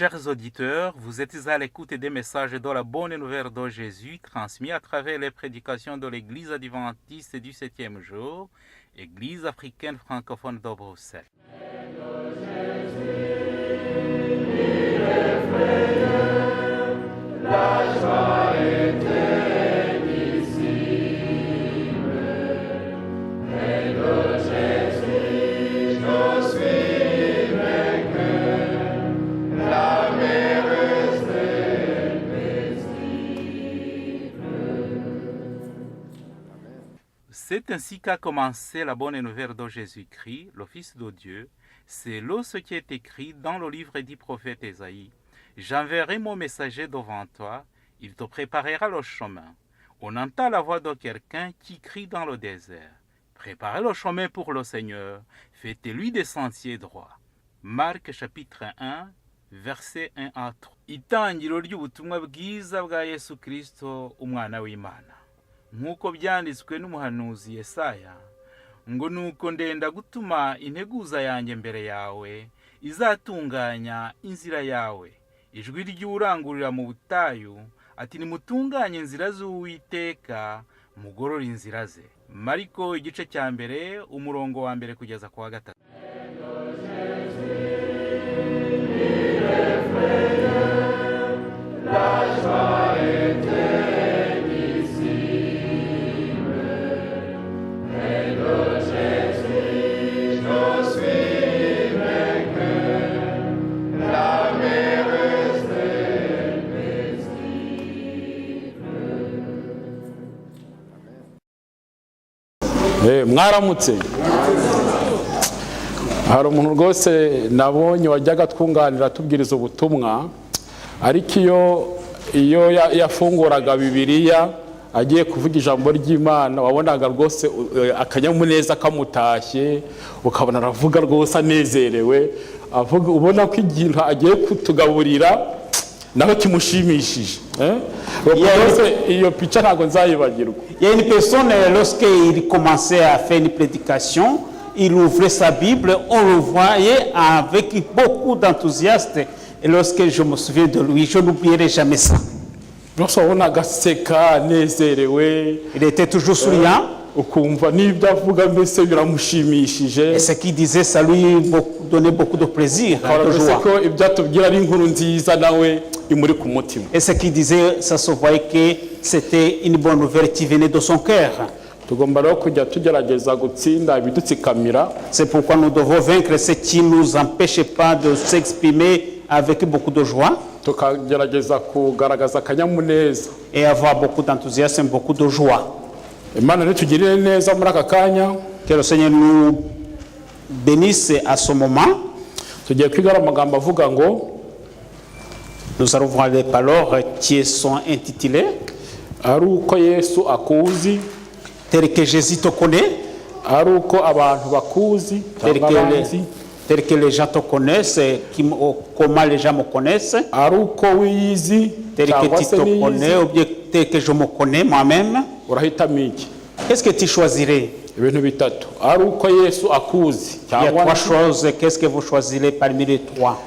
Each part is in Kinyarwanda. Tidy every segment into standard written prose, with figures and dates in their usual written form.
Chers auditeurs, vous êtes à l'écoute des messages de la bonne nouvelle de Jésus transmis à travers les prédications de l'Église adventiste du 7e jour, Église africaine francophone de Bruxelles. C'est ainsi qu'a commencé la bonne nouvelle de Jésus-Christ, le Fils de Dieu. C'est là ce qui est écrit dans le livre du prophète Ésaïe. J'enverrai mon messager devant toi, il te préparera le chemin. On entend la voix de quelqu'un qui crie dans le désert. Préparez le chemin pour le Seigneur, faites-lui des sentiers droits. Marc chapitre 1, verset 1 à 3. Itangiro ry'ubutumwa bwiza bwa Yesu Kristo, umwana w'Imana. Nk'uko byanditswe n'umuhanuzi Yesaya, ngo nuko ndenda gutuma integuza yanjye mbere yawe, izatunganya inzira yawe. Ijwi ry'urangurira mu butayu, ati nimutunganye inzira z'Uwiteka, mugorore inzira ze. Mariko igice cya mbere, umurongo wa mbere kugeza ku wa gatatu. Mwaramutse. Hari umuntu rwose nabonye wajyaga twunganira tubwiriza ubutumwa, ariko iyo yafunguraga Bibiliya agiye kuvuga ijambo ry'Imana, wabonaga rwose akanyamuneza kamutashye, ukabona aravuga rwose anezerewe, ubona ko ikintu agiye kutugaburira naho kimushimishije. Iyo picha ntago nzayibagirwa. Il y a une personne, lorsqu'il commençait à faire une prédication, il ouvrait sa Bible, on le voyait avec beaucoup d'enthousiasme. Et lorsque je me souviens de lui, je n'oublierai jamais ça. Il était toujours souriant. Et ce qu'il disait, ça lui donnait beaucoup de plaisir, de joie. Et ce qu'il disait, ça se voyait que c'était une bonne nouvelle qui venait de son cœur. C'est pourquoi nous devons vaincre ce qui ne nous empêche pas de s'exprimer avec beaucoup de joie et avoir beaucoup d'enthousiasme, beaucoup de joie. Que le Seigneur nous bénisse à ce moment. Nous allons voir les paroles qui sont intitulées tel que Jésus te connaît, tel que les gens te connaissent, comment les gens me connaissent, tel que tu te connais ou bien tel que je me connais moi-même. Qu'est-ce que tu choisirais? Il y a trois choses. Qu'est-ce que vous choisirez parmi les trois?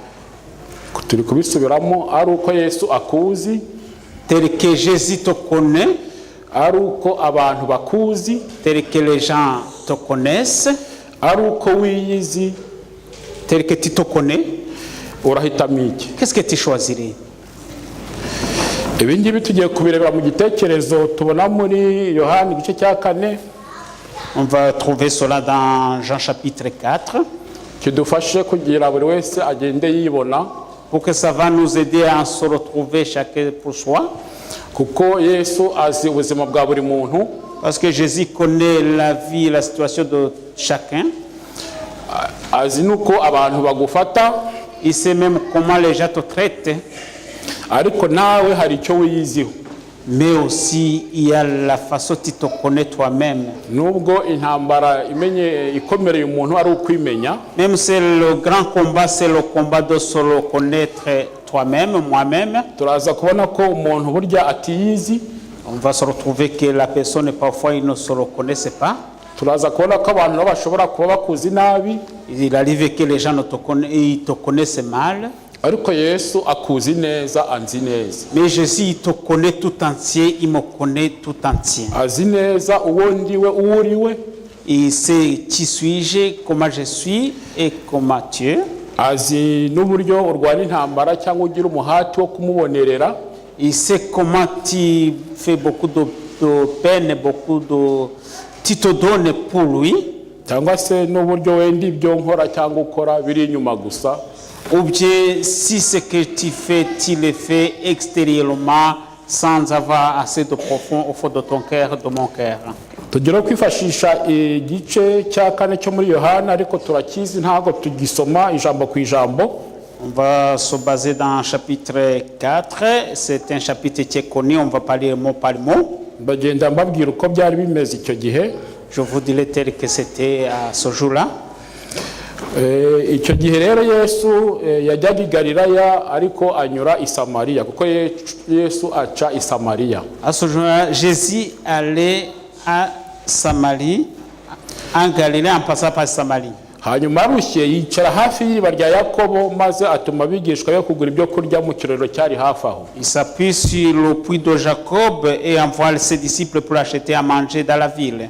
Tel que Jésus te connaît, tel que les gens te connaissent, tel que tu te connais. Qu'est-ce que tu choisirais? On va trouver cela dans Jean chapitre 4. Pour que ça va nous aider à se retrouver chacun pour soi. Parce que Jésus connaît la vie et la situation de chacun. Il sait même comment les gens te traitent. Mais aussi, il y a la façon dont tu te connais toi-même. Même si le grand combat, c'est le combat de se reconnaître toi-même, moi-même. On va se retrouver que la personne, parfois, il ne se reconnaissent pas. Il arrive que les gens te connaissent mal. ariko Yesu akuzi neza, anzi neza. Mais Jésus, il te connaît tout entier, il me connaît tout entier. Azi neza uwo ndiwe, uwo uriwe. Il sait qui suis-je, comment je suis et comment tu es. Azi n'uburyo urwana intambara cyangwa ugira umuhati wo kumubonerera. Il sait comment tu fais beaucoup de peine, beaucoup de... Tu te donnes pour lui. Cyangwa se n'uburyo wenda ibyo nkora cyangwa ukora biri inyuma gusa. Ou bien si ce que tu fais, tu le fais extérieurement sans avoir assez de profond au fond de ton cœur, de mon cœur. Tugira kwifashisha igice cya 4 cyo muri Yohana, ariko turakizi ntago tugisoma ijambo ku ijambo. On va se baser dans le chapitre 4. C'est un chapitre qui est connu, on va parler mot par mot. Bagenda mbabwira uko byari bimeze icyo gihe. Je vous dirai tel que c'était à ce jour-là. Icyo gihe rero Yesu yajyaga i Galilaya ariko anyura i Samariya, kuko Yesu aca i Samariya. À ce jour-là, Jésus allait à Samarie, en Galilée, en passant par Samarie. Hanyuma arushye yicara hafi y'iriba rya Yakobo, maze atuma abigishwa be kugura ibyo kurya mu kirero cyari hafi aho. Il s'appuie sur le puits de Jacob et envoie ses disciples pour acheter à manger dans la ville.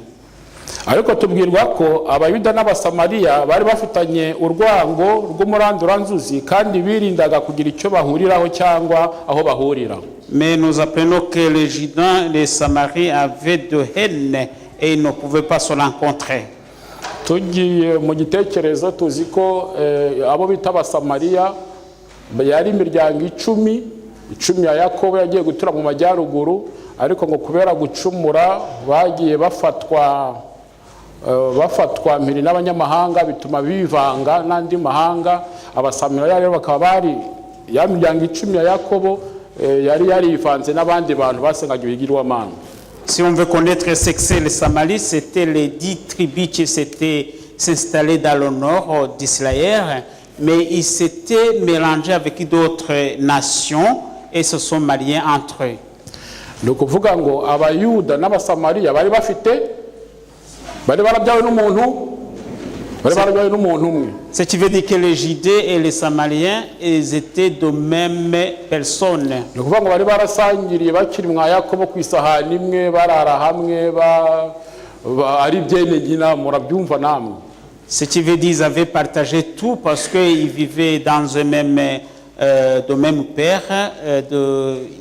Ariko tubwirwa ko abayuda n'abasamariya bari bafitanye urwango rw'umuranduranzuzi, kandi birindaga kugira icyo bahuriraho cyangwa aho bahurira. Mais nous apprenons que les Judains et les Samaritains avaient de haine et ils ne pouvaient pas se rencontrer. Tugiye mu gitekerezo tuzi ko abo bita abasamariya yari imiryango 10 ya Yakobo yagiye gutura mu majyaruguru, ariko ngo kubera gucumura bagiye bafatwa mpiri n'abanyamahanga, bituma bivanga n'andi mahanga. Abasamariya rero bakaba bari ya miryango 10 ya Yakobo yari yarivanze n'abandi bantu basengaga ibigirwamana. Si on veut connaître ce que c'est les Samaris, c'était les 10 tribus qui s'étaient installées dans le nord d'Israël, mais ils s'étaient mélangés avec d'autres nations et se sont mariés entre eux. Ni ukuvuga ngo abayuda n'abasamariya bari barabyawe n'umuntu umwe. Ce qui veut dire que les Judéens et les Samaritains, ils étaient de même personne. Ni ukuvuga ngo bari barasangiriye bakiri mwa Yakobo ku isahani imwe, barara hamwe, ari byene nyina, murabyumva namwe. Ce qui veut dire qu'ils avaient partagé tout parce qu'ils vivaient dans un même de même père,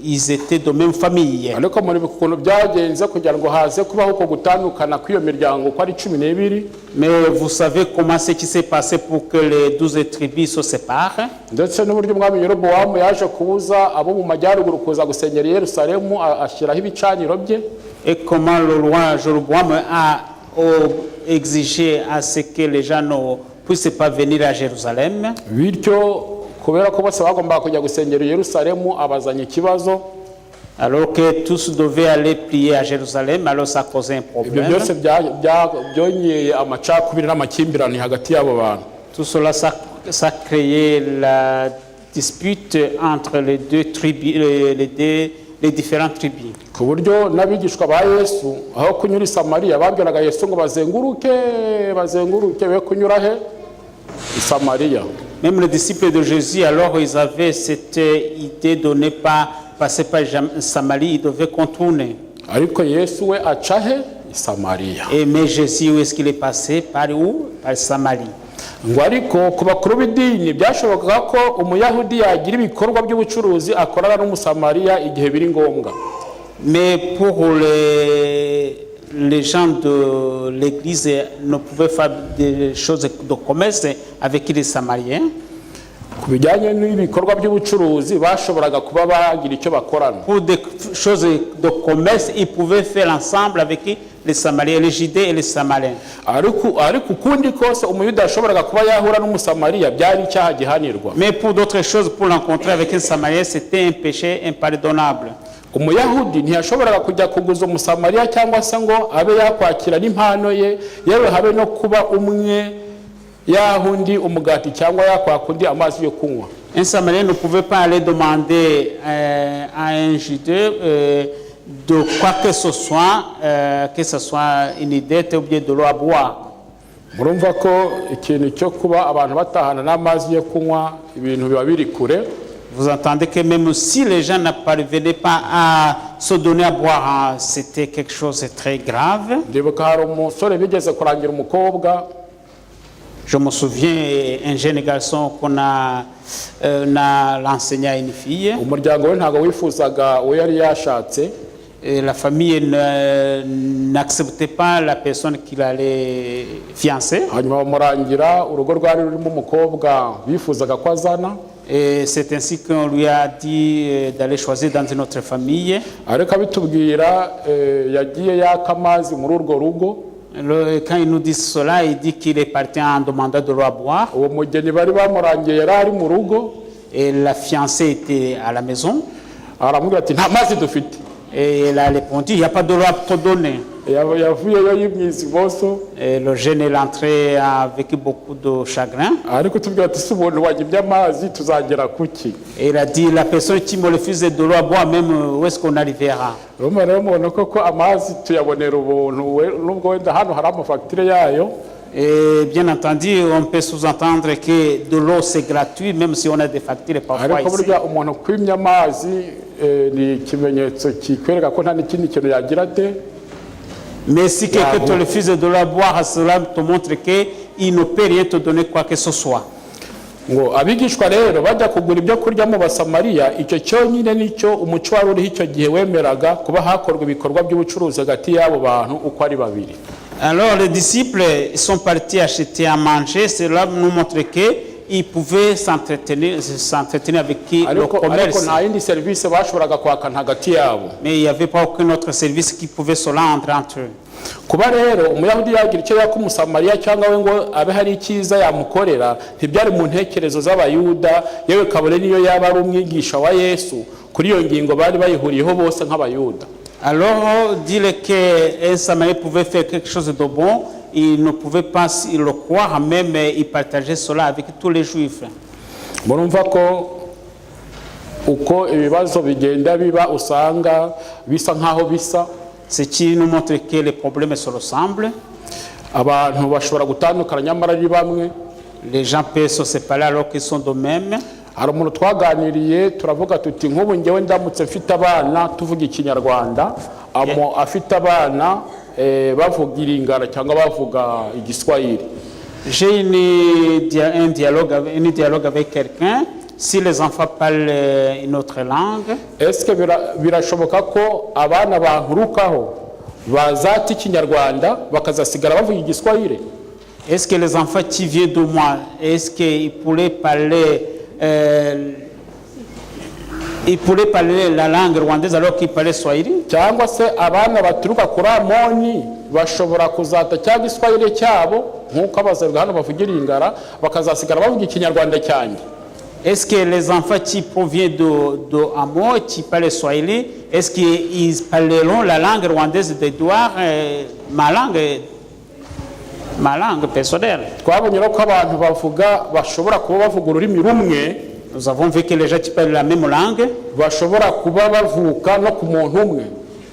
ils étaient de même famille. Ariko muri ukuntu byagenze kugira ngo haze kubaho ko gutandukana kw'iyo miryango ko ari 12. Mais vous savez comment ce qui s'est passé pour que les 12 tribus se séparent? Ndetse n'uburyo umwami Yerobowamu yaje kubuza abo mu majyaruguru kuza gusenyera Yerusalemu, ashyiraho ibicaniro bye. Et comment le roi Jéroboam a exigé à ce que les gens ne puissent pas venir à Jérusalem. Bityo kubera ko bose bagomba kujya gusengera Yerusalemu, abazanye ikibazo. Alors que tous devaient aller prier à Jérusalem, alors ça causait un problème. Ibyo byose byonyeye amacakubiri n'amakimbirane hagati y'abo bantu. Tout cela, ça créait la dispute entre les deux tribus, les différentes tribus. Ku buryo n'abigishwa ba Yesu aho kunyura i Samariya babwiraga Yesu ngo bazenguruke be kunyura he i Samariya. Même les disciples de Jésus, alors ils avaient cette idée de ne pas passer par Samarie, ils devaient contourner. Ariko Yesu we aca he i Samariya. Et mais Jésus, où est-ce qu'il est passé? Par où? Par Samarie. Ngo ariko ku bakuru b'idini byashobokaga ko umuyahudi yagira ibikorwa by'ubucuruzi akorana n'umusamariya igihe biri ngombwa. Mais pour les gens de l'église ne pouvaient faire des choses de commerce avec les Samariens. Ku bijyanye n'ibikorwa by'ubucuruzi bashoboraga kuba bagira icyo bakorana. Pour des choses de commerce, ils pouvaient faire ensemble avec les Samariens, les Judéens et les Samaritains. Ariko ukundi kose umuyuda ashoboraga kuba yahura n'umusamariya byari icyaha gihanirwa. Mais pour d'autres choses, pour l'encontrer avec un Samarien, c'était un péché impardonnable. Umuyahudi ntiyashoboraga kujya kuguza umusamariya cyangwa se ngo abe yakwakira n'impano ye, yewe habe no kuba umwe yahundi umugati cyangwa yakwakundi amazi yo kunywa. Un Samarien ne pouvait pas aller demander à un Juif de quoi que ce soit une dette ou bien de l'eau à boire. murumva ko ikintu cyo kuba abantu batahana n'amazi yo kunywa ibintu biba biri kure. Vous entendez que même si les gens ne parvenaient pas à se donner à boire, c'était quelque chose de très grave. Ndibuka hari umusore bigeze kurangira umukobwa. Je me souviens un jeune garçon qu'on a l'enseigné à une fille. Umuryango we ntago wifuzaga uwo yari yashatse. Et la famille n'acceptait pas la personne qu'il allait fiancer. Hanyuma bamurangira urugo rwari rurimo umukobwa bifuzaga ko azana. Et c'est ainsi qu'on lui a dit d'aller choisir dans une autre famille. Ariko abitubwira yagiye yaka amazi muri urwo rugo. Quand il nous dit cela, il dit qu'il est parti en demandant de l'eau à boire. Uwo mugeni bari bamurangiye yari ari mu rugo. Et la fiancée était à la maison. Aramubwira ati nta mazi dufite. Et elle a répondu, il n'y a pas de l'eau à te donner. Et le jeune est entré avec beaucoup de chagrin. Et il a dit, la personne qui me refuse de l'eau à boire, même où est-ce qu'on arrivera? Et bien entendu, on peut sous-entendre que de l'eau c'est gratuit, même si on a des factures parfois ici. Mais si quelqu'un te refuse de l'eau à boire, cela te montre qu'il ne peut rien te donner quoi que ce soit. ngo abigishwa rero bajya kugura ibyo kurya mu Basamariya, icyo cyonyine nicyo umuco wari uriho icyo gihe wemeraga kuba hakorwa ibikorwa by'ubucuruzi hagati y'abo bantu uko ari babiri. Alors les disciples sont partis acheter à manger. Cela nous montre qu'ils pouvaient s'entretenir avec qui le commerce. Mais il n'y avait pas aucun autre service qui pouvait se rendre entre eux. Kuba rero umuyahudi yagira icyo yaka umusamariya cyangwa we ngo abe hari icyiza yamukorera ntibyari mu ntekerezo z'abayuda, yewe kabone niyo yaba ari umwigisha wa Yesu. Kuri iyo ngingo bari bayihuriyeho bose nk'abayuda. Alors dire qu'un Samaritain pouvait faire quelque chose de bon, il ne pouvait pas le croire, même il partageait cela avec tous les Juifs. Murumva ko uko ibibazo bigenda biba usanga bisa nkaho bisa. Ce qui nous montre que les problèmes se ressemblent. Abantu bashobora gutandukana nyamara ari bamwe. Les gens peuvent se séparer alors qu'ils sont de même. Hari umuntu twaganiriye turavuga tuti nk'ubu ngewe ndamutse mfite abana tuvuga Ikinyarwanda, afite abana bavuga Iringara cyangwa bavuga Igiswahili. J'ai un dialogue avec quelqu'un. Si les enfants parlent une autre langue, est-ce que birashoboka ko abana bankurukaho bazata Ikinyarwanda bakazasigara bavuga Igiswahili? Est-ce que les enfants qui viennent de moi, est-ce qu'ils pourraient parler la langue rwandaise alors qu'ils parlaient Swahili? Cyangwa se abana baturuka kuri Amoni bashobora kuzata cyangwa Igiswahili cyabo nk'uko abazerwa hano bavugira Iringara bakazasigara bavuga Ikinyarwanda cyanjye? Est-ce que les enfants qui proviennent de Amo, qui parlent Swahili, est-ce qu'ils parleront la langue rwandaise d'Edouard, ma langue personnelle? Nous avons vu que les gens qui parlent la même langue,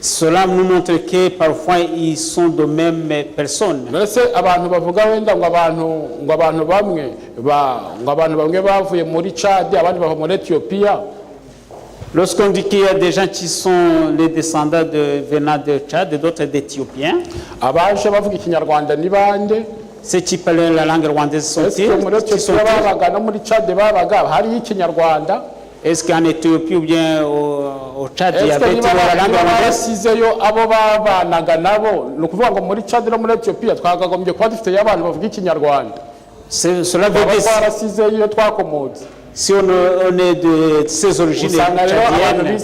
cela nous montre que parfois ils sont de même personne. Lorsqu'on dit qu'il y a des gens qui sont les descendants venant de Tchad et d'autres d'Éthiopiens, ceux qui parlent la langue rwandaise sont-ils? Est-ce qu'en Éthiopie ou bien au Tchad il y avait la langue rwandaise? Cela veut dire si on est de ces origines tchadiennes.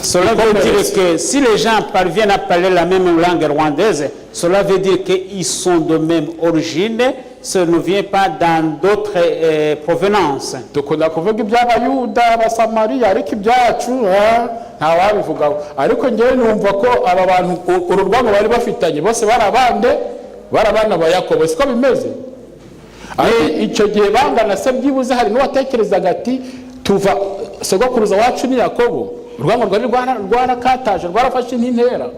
Cela veut dire que si les gens parviennent à parler la même langue rwandaise, cela veut dire qu'ils sont de même origine, ce ne vient pas dans d'autres provenances. ari icyo gihe bangana se byibuze hari n'uwatekerezaga ati tuva sogokuruza wacu ni Yakobo urwango rwari rwarakataje rwarafashe intera.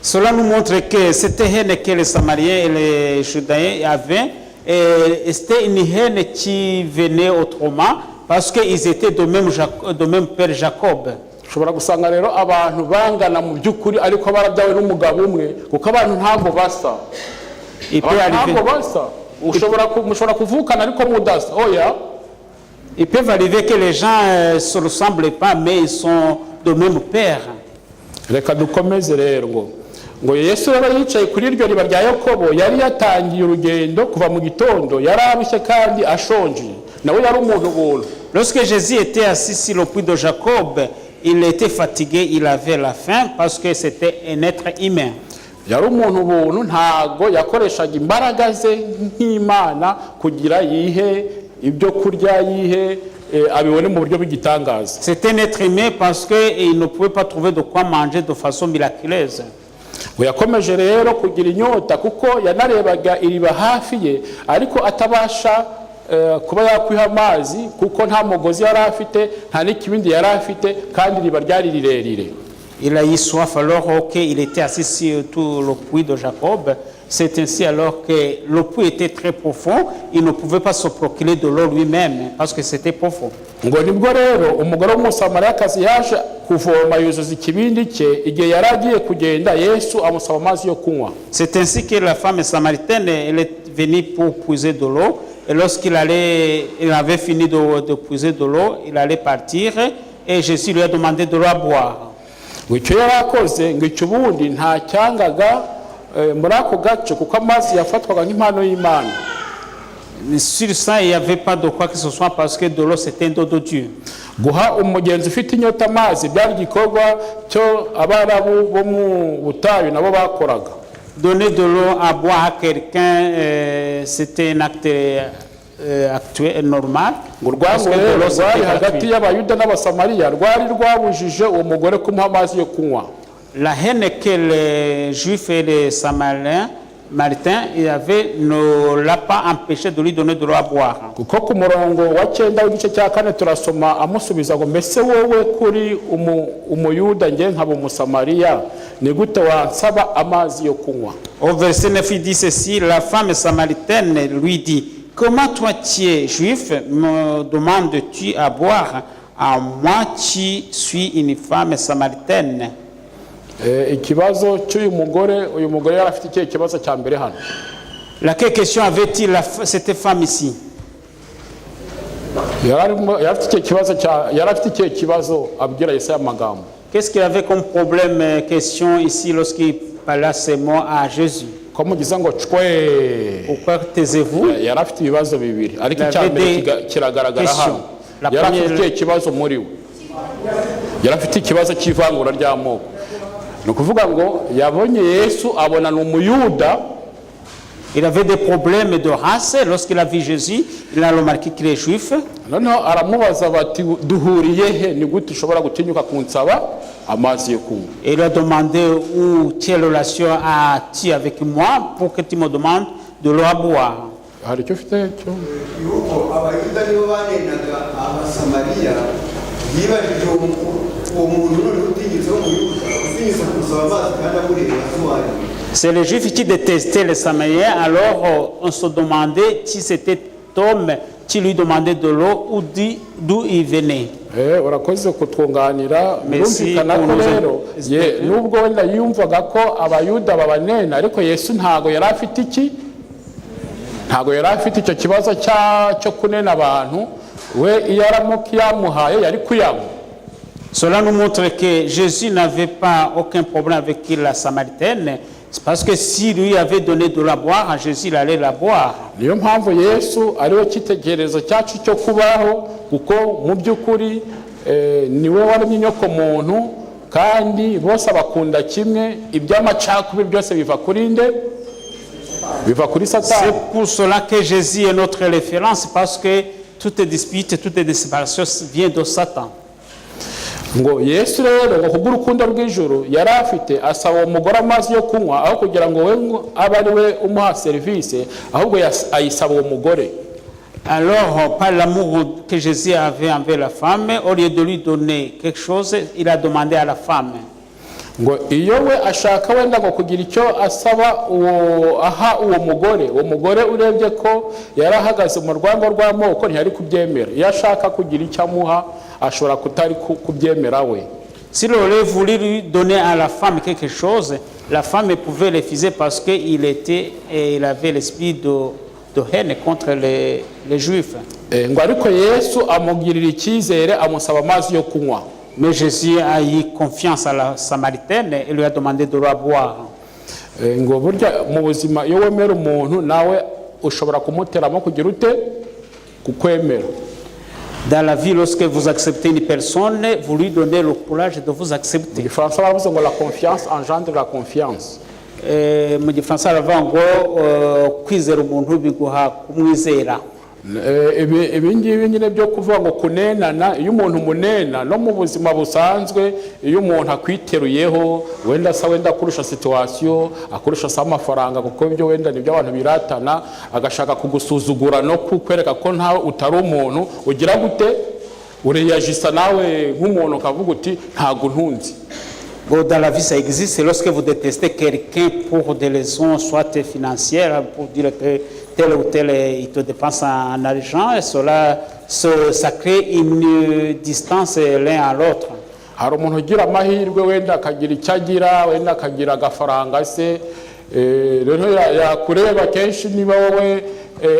Cela nous montre que cette haine que les Samariens et les Judaïens avaient, c'était une haine qui venait autrement parce qu'ils étaient de même père Jacob. Ushobora gusanga rero abantu bangana mu by'ukuri ariko barabyawe n'umugabo umwe kuko abantu ntabwo basa. Ntabwo basa. Mushobora kuvukana ariko mudasa. Oya. Ils peuvent arriver que les gens ne se ressemblent pas mais ils sont de même père. Reka dukomeze rero ngo Yesu rero yicaye kuri iryo riba rya Yakobo yari yatangiye urugendo kuva mu gitondo yari arushye kandi ashonje nawe yari umuntu buntu. Lorsque Jésus était assis sur le puits de Jacob, il était fatigué, il avait la faim parce que c'était un être humain. Yari umuntu buntu ntago yakoreshaga imbaraga ze nk'Imana kugira yihe ibyo kurya yihe abibone mu buryo bw'igitangaza. C'était un être humain parce qu'il ne pouvait pas trouver de quoi manger de façon miraculeuse. Yakomeje rero kugira inyota kuko yanarebaga iriba hafi ye ariko atabasha kuba yakwiha amazi kuko nta mugozi yari afite nta n'ikibindi yari afite kandi iriba ryari rirerire. Il a eu soif alors qu'il était assis sur tout le puits de Jacob. C'est ainsi alors que le puits était très profond, il ne pouvait pas se procurer de l'eau lui-même parce que c'était profond. Ngo nibwo rero umugore w'umusamariyakazi yaje kuvoma yuzuza ikibindi cye igihe yari agiye kugenda Yesu amusaba amazi yo kunywa. C'est ainsi que la femme samaritaine elle est venue pour puiser de l'eau et lorsqu'il avait fini de puiser de l'eau, il allait partir et Jésus lui a demandé de l'eau à boire. Ngo icyo yari akoze ngo icyo ubundi nta cyangaga muri ako gace kuko amazi yafatwaga nk'impano y'Imana. Sur ça, il n'y avait pas de quoi que ce soit parce que de l'eau c'était un don de Dieu. Guha umugenzi ufite inyota amazi byari igikorwa cyo abarabu bo mu butayu nabo bakoraga. Donner de l'eau à boire à quelqu'un, c'était un acte actuel normal. Ngo urwango rero rwari hagati y'Abayuda n'Abasamariya rwari rwabujije uwo mugore kumuha amazi yo kunywa. La haine que les Juifs et les Samaritains ne l'a pas empêché de lui donner de l'eau à boire. Kuko ku murongo wa 9 w'igice cya 4 turasoma amusubiza ngo mbese wowe kuri umuyuda nge nkaba umusamariya ni gute wansaba amazi yo kunywa. Au verset 9 il dit ceci, la femme samaritaine lui dit, comment toi tu es juif me demandes-tu à boire, à moi qui suis une femme samaritaine. Ikibazo cy'uyu mugore yari afite ikihe kibazo cya mbere hano. Laquelle question avait-il cette femme ici? Yari afite ikihe kibazo abwira Yesaya amagambo. Qu'est-ce qu'il avait comme problème, question ici lorsqu'il parlait ces mots à Jésus? Comme mugize ngo cwe. Pourquoi taisez-vous? Yari afite ibibazo bibiri ariko icyambere kiragaragara hano. Yari afite ikihe kibazo muri we. Yari afite ikibazo cy'ivangura ry'amoko. No kuvuga ngo yabonye Yesu abona n'umuyuda. Il avait des problèmes de race lorsqu'il a vu Jésus, il a remarqué qu'il est juif. Noneho aramubaza bati duhuriye he ni gute ushobora gutinyuka kunsaba amazi yo kunywa. Et il a demandé où quelle relation as-tu avec moi pour que tu me demandes de l'eau à boire. Hari cyo ufite cyo yuko Abayuda nibo banenaga Abasamariya yibajije umuntu n'utigeze umuyuda utigeze kusaba amazi kandi amureba atwari. C'est les Juifs qui détestaient les Samaritains, alors on se demandait si c'était homme qui lui demandait de l'eau ou d'où il venait. Urakoze kutwunganira birumvikana ko rero nubwo wenda yumvaga ko Abayuda babanena ariko Yesu ntago yari afite icyo kibazo cyo kunena abantu we iyo aramuka yamuhaye yari kuyanywa. Cela nous montre que Jésus n'avait pas aucun problème avec la Samaritaine. C'est parce que si lui avait donné de la boire à Jésus, il allait la boire. Niyo mpamvu Yesu ariwe cyitegerezo cyacu cyo kubaho kuko mu by'ukuri niwe waremye inyoko muntu kandi bose abakunda kimwe iby'amacakubiri byose biva kuri Satani. C'est pour cela que Jésus est notre référence parce que toute dispute, toute séparation vient de Satan. Ngo Yesu rero ngo kubw'urukundo rw'ijuru yari afite asaba umugore amazi yo kunywa aho kugira ngo we abe ari we umuha serivisi ahubwo ayisaba uwo mugore. Alors, par l'amour que Jésus avait envers la femme, au lieu de lui donner quelque chose, il a demandé à la femme. ngo iyo we ashaka wenda ngo kugira icyo asaba uwo mugore urebye ko yarahagaze mu rwango rw'amoko ntiyari kubyemera. Iyo ashaka kugira icyo amuha ashobora kutari kubyemera we. S'il aurait voulu lui donner à la femme quelque chose, la femme pouvait refuser parce qu'il avait l'esprit de haine contre les Juifs. Ngo ariko Yesu amugirira icyizere amusaba amazi yo kunywa. Mais Jésus a eu confiance à la Samaritaine et lui a demandé de la boire. Ngo burya mu buzima iyo wemera umuntu nawe ushobora kumuteramo kugira ute kukwemera. Dans la vie, lorsque vous acceptez une personne, vous lui donnez le courage de vous accepter. Mu Gifaransa bavuze ngo la confiance engendre la confiance. Mu Gifaransa baravuga ngo kwizera umuntu biguha kumwizera. Ibi ngibi nyine byo kuvuga ngo kunenana, iyo umuntu munena no mu buzima busanzwe, iyo umuntu akwiteruyeho wenda kurusha situation, akurusha sa amafaranga kuko ibyo wenda nibyo abantu biratana, agashaka kugusuzugura no kukwereka ko ntawe utari umuntu, ugira gute ureyagisa nawe nk'umuntu ukavuga uti ntago ntunzi. Dans la vie, ça existe. Lorsque vous détestez quelqu'un pour des raisons soit financières, pour dire que tel ou tel il te dépense en argent, et cela, ça crée une distance l'un à l'autre. Hari umuntu ugira amahirwe wenda akagira icyo agira, wenda akagira agafaranga se, rero yakureba kenshi niba wowe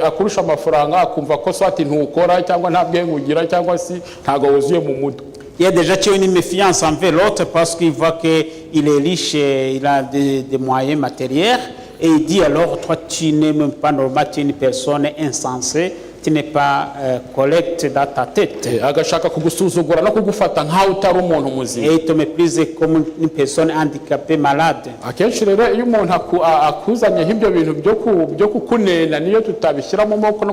akurusha amafaranga akumva ko swati ntukora cyangwa nta bwenge ugira cyangwa si ntago wuzuye mu mutwe. Il y a déjà une méfiance envers l'autre parce qu'il voit qu'il est riche, il a des moyens matériels, et il dit alors, toi tu n'es même pas normal, tu es une personne insensée, tu n'es pas correct dans ta tête. Agashaka kugusuzugura no kugufata nkaho utari umuntu muzima. Et il te méprise comme une personne handicapée, malade. Akenshi rero iyo umuntu akuzanye nk'ibyo bintu byo kukunena, niyo tutabishyira mu moko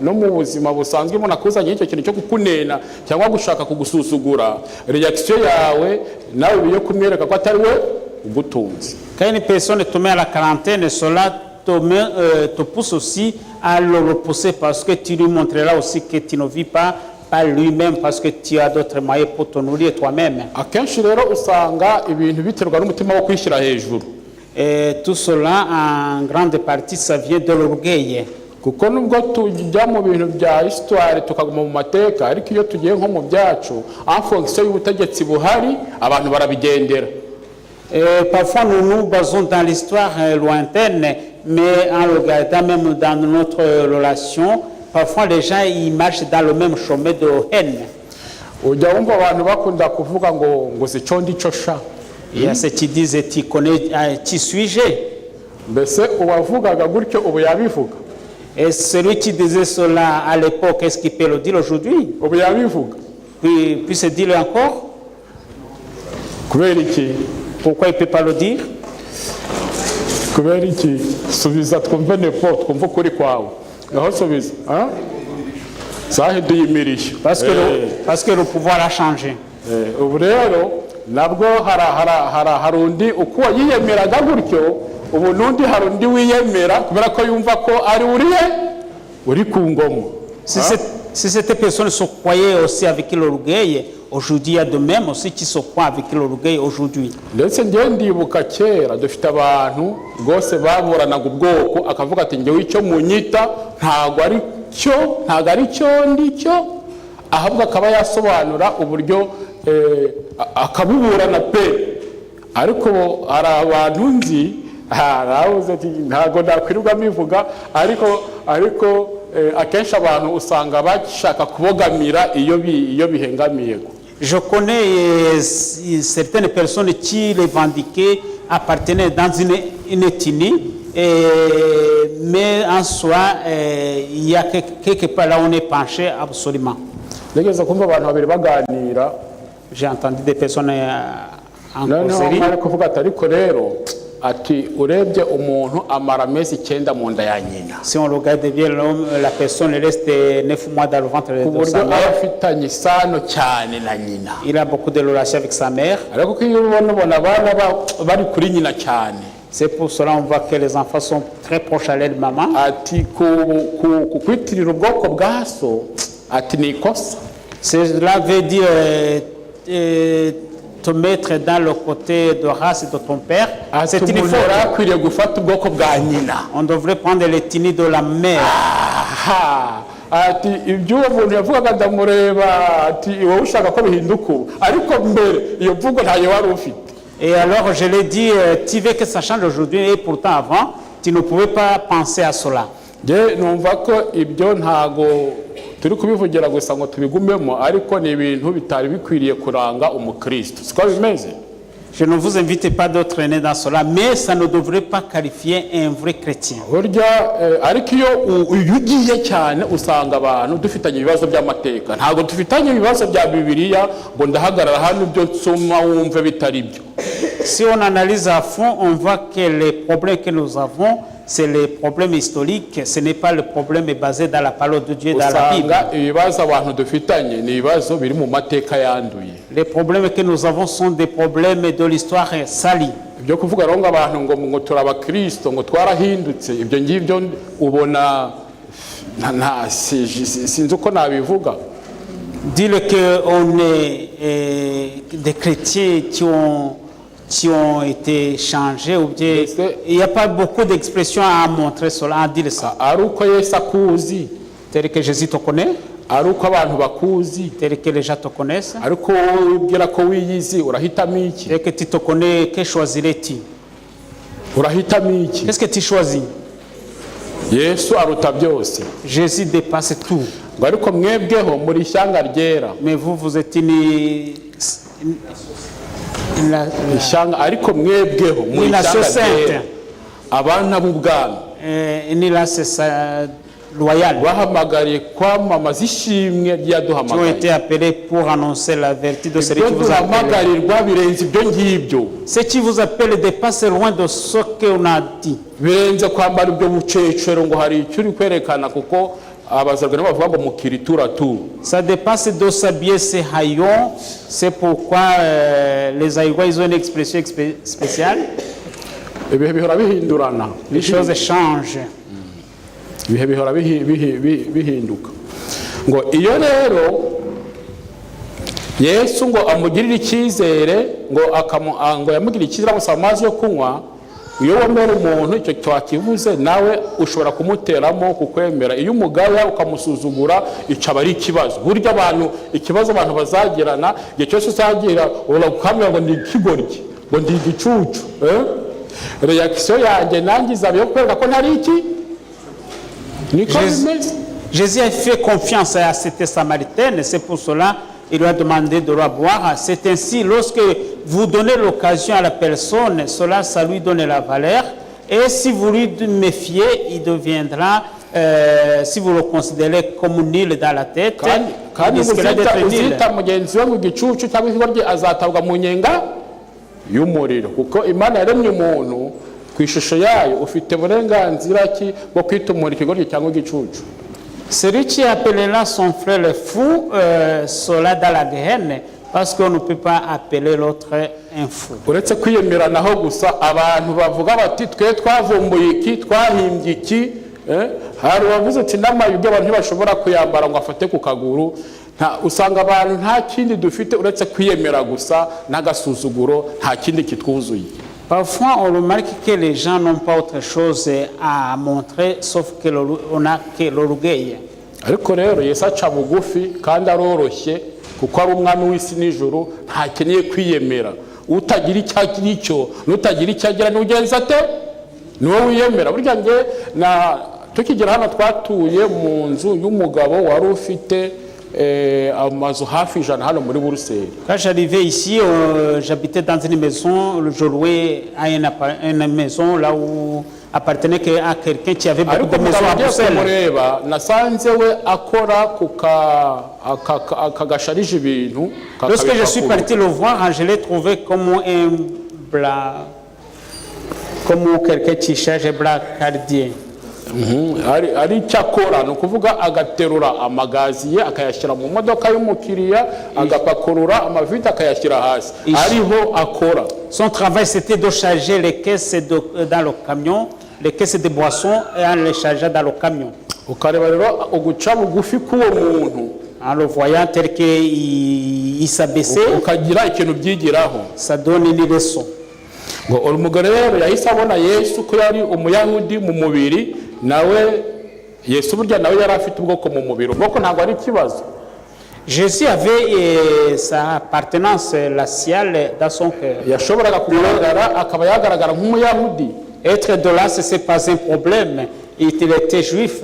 no mu buzima busanzwe, umuntu akuzanye icyo kintu cyo kukunena cyangwa gushaka kugusuzugura, reaction yawe nawe biyo kumwereka ko atari we ugutunze. Quand une personne te met à la quarantaine, cela te pousse aussi à le repousser parce que tu lui montreras aussi que tu ne vis pas par lui-même parce que tu as d'autres moyens pour te nourrir toi-même. Akenshi rero usanga ibintu biterwa n'umutima wo kwishyira hejuru. Et tout cela en grande partie ça vient de l'orgueil. Kuko nubwo tujya mu bintu bya histoire tukaguma mu mateka, ariko iyo tugiye nko mu byacu en fonction y'ubutegetsi buhari abantu barabigendera. Parfois nous nous basons dans l'histoire lointaine, mais en regardant même dans notre relation, parfois les gens ils marchent dans le même chemin de haine. Ujya wumva abantu bakunda kuvuga ngo sico ndico sha. Il y a ceux qui disent tu connais qui suis-je? Mbese uwavugaga gutyo ubu yabivuga. Et celui qui disait cela à l'époque, est-ce qu'il peut le dire aujourd'hui? Ubu yabivuga. Puis se dire encore? Kubera iki? Pourquoi il ne peut pas le dire? Kubera iki? Subiza twumve nepo, twumve ukuri kwawe. Naho subiza. Zahinduye imirishyo. Parce que le pouvoir a changé. Ubu rero nabwo hari undi uko yiyemeraga gutyo, ubu n'undi hari undi wiyemera kubera ko yumva ko ari uri ku ngoma. Si cette personne se croyait aussi avec l'orgueil, aujourd'hui il y a de même aussi qui se croient avec l'orgueil aujourd'hui. Ndetse ngiye ndibuka kera dufite abantu rwose baburanaga ubwoko akavuga ati ngewe icyo munyita ntago ari cyo ndicyo, ahubwo akaba yasobanura uburyo akabuburana pe. Ariko hari abantu nzi harabuze ati ntago nakwirirwa mivuga, ariko akenshi abantu usanga bashaka kubogamira iyo bihengamiye. Je connais certaines personnes qui revendiquaient appartenaient dans une ethnie, mais en soi, il y a quelque part là où on est penché absolument. J'ai entendu des personnes en causerie. Si on regarde bien l'homme, la personne reste 9 mois dans le ventre de sa mère. Il a beaucoup de relations avec sa mère. C'est pour cela on voit que les enfants sont très proches à leur maman. ati kukwitirira ubwoko bwa so ati ni ikosa. Cela veut dire te mettre dans le côté de race de ton père. C'est ati une umuntu faute. yari akwiriye gufata ubwoko bwa nyina. On devrait prendre l'ethnie de la mère. Aha, ati ibyo uwo muntu yavugaga ndamureba ati wowe ushaka ko bihinduka ubu ariko mbere iyo mvugo ntayo wari ufite. Et alors je l'ai dit, tu veux que ça change aujourd'hui et pourtant avant, tu ne pouvais pas penser à cela. Je numva ko ibyo ntago turi kubivugira gusa ngo tubigumemo ariko ni ibintu bitari bikwiriye kuranga umukristo. Siko bimeze? Je ne vous invite pas d'autres nés dans cela, mais ça ne devrait pas qualifier un vrai chrétien. Burya ariko iyo ugiye cyane usanga abantu dufitanye ibibazo by'amateka ntago dufitanye ibibazo bya Bibiliya ngo ndahagarara hano ibyo nsoma wumve bitari byo. Si on analyse à fond, on voit que les problèmes que nous avons, c'est les problèmes historiques, ce n'est pas le problème basé dans la parole de Dieu dans la Bible. Usanga ibibazo abantu dufitanye ni ibibazo biri mu mateka yanduye. Les problèmes que nous avons sont des problèmes de l'histoire salie. Ibyo kuvuga rongo abantu ngo turaba Kristo ngo twarahindutse ibyo ngibyo ubona sinzi uko nabivuga. Dire qu'on est des chrétiens qui ont été changés ou bien il n'y a pas beaucoup d'expressions à montrer cela, à dire ça. Ari uko Yesu akuzi, Tel que Jésus te connaît, ari uko abantu bakuzi, tel que les gens te connaissent, ariko ubwira ko wiyizi urahitamo iki? tel que tu te connais, que choisirais-tu? Urahitamo iki? Qu'est-ce que tu choisis? Yesu aruta byose. Jésus dépasse tout. Ngo ariko mwebweho muri ishyanga ryera. Mais vous êtes Ishyanga ariko mwebweho muri une nation ishyanga ryera. sainte, Abana b'ubwami une race loyale, bahamagariye kwamamaza ishimwe qui ont ryaduhamagaye. été appelés pour annoncer la vertu de celui Ibyo qui vous appelle. duhamagarirwa birenze ibyo ngibyo. Ce qui vous appelle dépasse loin de ce qu'on a dit. Birenze kwambara ibyo bucecero ngo hari icyo uri kwerekana kuko abazarwa bavuga ngo mukiritura tu. Ça dépasse de s'habiller ces haillons. C'est pourquoi les Haïgois ils ont une expression spéciale. Ibihe bihora bihindurana. Les choses changent. Ibihe bihora bihinduka. Ngo iyo rero Yesu ngo amugirire icyizere ngo yamugirire icyizere amusaba amazi yo kunywa. Iyo wemera umuntu icyo twakivuze nawe ushobora kumuteramo kukwemera. Iyo umugaya ukamusuzugura icaba ari ikibazo. Burya abantu ikibazo abantu bazagirana igihe cyose uzagira urakamira ngo ndi ikigoryi ngo ndi igicucu. Reaction yanjye nanjye izabiye kwereka ko ntari iki. Niko bimeze. Jésus a fait confiance à cette Samaritaine, c'est pour cela il lui a demandé de la boire. C'est ainsi, lorsque vous donnez l'occasion à la personne, cela, ça lui donne la valeur. Et si vous lui méfiez, il deviendra, si vous le considérez comme nul dans la tête, il risquera d'être nul. Uzita mugenzi we mu gicucu cyangwa ikigoryi azatabwa mu nyenga y'umuriro kuko Imana yaremye umuntu ku ishusho yayo ufite uburenganzira ki bwo kwita umuntu ikigoryi cyangwa igicucu. Celui qui appellera son frère le fou sera dans la Gehenna, parce qu'on ne peut pas appeler l'autre un fou. Uretse kwiyemeranaho gusa abantu bavuga bati twe twavumbuye iki twahimbye iki hari wavuze ati n'amayugi abantu ntibashobora kuyambara ngo afate ku kaguru. Usanga abantu nta kindi dufite uretse kwiyemera gusa n'agasuzuguro nta kindi kitwuzuye. Parfois, on remarque que les gens n'ont pas autre chose à montrer, sauf qu'on a que l'orgueil. Ariko rero Yesu aca bugufi kandi aroroshye kuko ari umwami w'isi n'ijuru ntakeneye kwiyemera. Utagira icyo agira icyo n'utagira icyo agira n'ugenza ate niwe wiyemera. Burya nge tukigera hano twatuye mu nzu y'umugabo wari ufite amazu hafi ijana hano muri Buruseli. Quand j'arrivais ici, j'habitais dans une maison, je louais à une maison là où appartenait à quelqu'un qui avait beaucoup de maisons à Bruxelles. Nasanze we akora kagasharije ibintu. Lorsque je suis parti le voir, je l'ai trouvé comme un blanc, comme quelqu'un qui cherche un blanc cardier. ari cyakora no kuvuga agaterura amagaziye akayashyira mu modoka y'umukiriya agapakurura amavide akayashyira hasi ariho akora. Son travail c'était de charger les caisses dans le camion, les caisses de boissons et en les chargeant dans le camion. Ukareba rero uguca bugufi k'uwo muntu en le voyant tel qu'il s'abaissait, ukagira ikintu byigiraho, ça donne une leçon. ngo umugore rero yahise abona Yesu ko yari umuyahudi mu mubiri, nawe Yesu burya nawe yari afite ubwoko mu mubiri, ubwoko ntabwo ari ikibazo. Jésus avait sa appartenance raciale dans son cœur. Yashoboraga kugaragara akaba yagaragara nk'umuyahudi. Être de là, ce n'est pas un problème. Il était juif.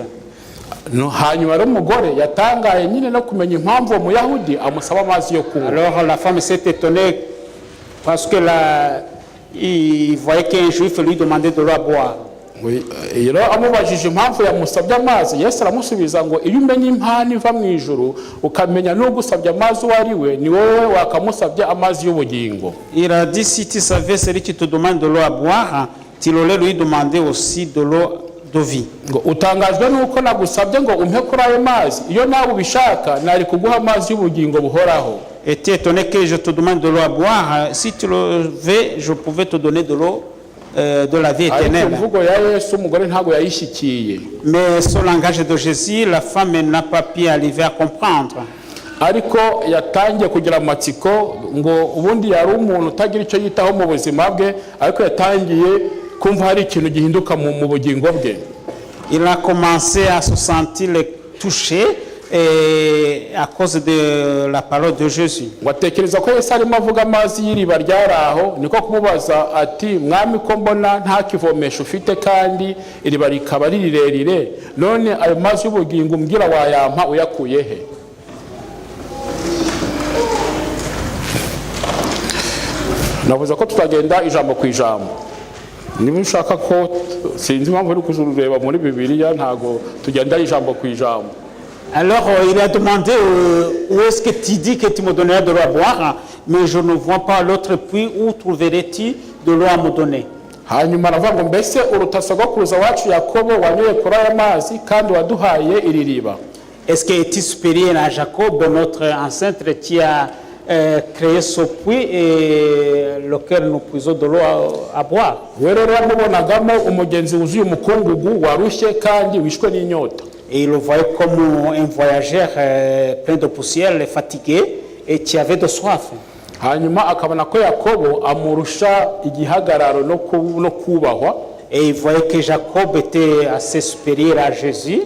Hanyuma rero umugore yatangaye nyine no kumenya impamvu uwo muyahudi amusaba amazi yo kunywa. Alors la femme s'est étonnée parce que là, il voyait qu'un juif lui demandait de l'eau à boire. Rero amubajije impamvu yamusabye amazi, Yesu aramusubiza ngo iyo umenye impano iva mu ijuru ukamenya n'ugusabye amazi uwo ari we, ni wowe wakamusabye amazi y'ubugingo. Il a dit si tu savais celui qui te demande de l'eau à boire, tu aurais lui demandé aussi de l'eau de vie. Ngo utangajwe nuko nagusabye ngo umpe kuri ayo mazi, iyo nawe ubishaka nari kuguha amazi y'ubugingo buhoraho. Et tu es étonné que je te demande de l'eau à boire, si tu le veux, je pouvais te donner de l'eau de la vie éternelle. Mais sur le langage de Jésus, la femme n'a pas pu arriver à comprendre. Ariko yatangiye kugira amatsiko ngo ubundi yari umuntu utagira icyo yitaho mu buzima bwe, ariko yatangiye kumva hari ikintu gihinduka mu bugingo bwe. Il a commencé à se sentir touché à cause de la parole de Jésus. Watekereza ko Yesu arimo avuga amazi y'iriba ryaraho, niko kumubaza ati mwami ko mbona nta kivomesho ufite kandi iriba rikaba rirerire, none ayo mazi y'ubugingo umbwira wayampa uyakuye he? Navuze ko tutagenda ijambo ku ijambo. Niba ushaka ko sinzi impamvu uri kuzureba muri Bibiliya, ntago tugenda ijambo ku ijambo. Alors il a demandé où est-ce que tu dis que tu me donneras de l'eau à boire, mais je ne vois pas l'autre puits, où trouverais-tu de l'eau à me donner? Hanyuma aravuga ngo mbese urutasogokuruza wacu Yakobo wanyoye kuri aya mazi kandi waduhaye iri riba. Est-ce que tu es supérieur à Jacob, notre ancêtre, qui a créé ce puits et lequel nous puisons de l'eau à boire? We rero yamubonagamo umugenzi wuzuye umukungugu warushye kandi wishwe n'inyota. Et il le voyait comme un voyageur plein de poussière, fatigué et qui avait de soif. Hanyuma akabona ko Yakobo amurusha igihagararo no kubahwa. Et il voyait que Jacob était assez supérieur à Jésus.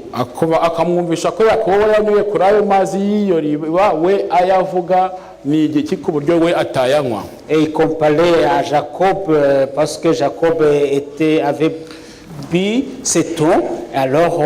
Akamwumvisha ko Yakobo yanyoye kuri ayo mazi y'iyo riba, we ayavuga ni igiki ku buryo we atayanywa. Et il comparait à Jacob parce que Jacob avait bu cet eau, alors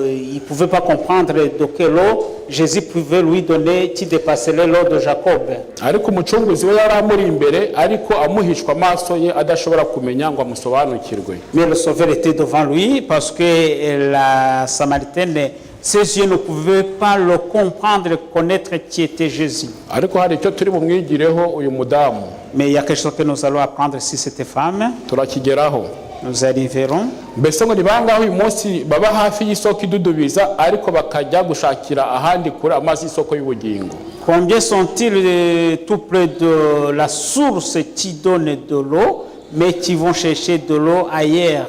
il ne pouvait pas comprendre de quelle eau Jésus pouvait lui donner qui dépasserait l'eau de Jacob. Ariko umucunguzi we yari amuri imbere, ariko amuhishwa amaso ye adashobora kumenya ngo amusobanukirwe. Mais le Sauveur était devant lui parce que la Samaritaine, ses yeux ne pouvaient pas le comprendre, connaître qui était Jésus. Ariko hari icyo turi bumwigireho uyu mudamu. Mais il y a quelque chose que nous allons apprendre sur cette femme. Turakigeraho. Nous arriverons. Mbese ngo nibangaho uyu munsi baba hafi y'isoko idudubiza ariko bakajya gushakira ahandi kure amazi y'isoko y'ubugingo. Combien sont-ils tout près de la source qui donne de l'eau, mais qui vont chercher de l'eau ailleurs?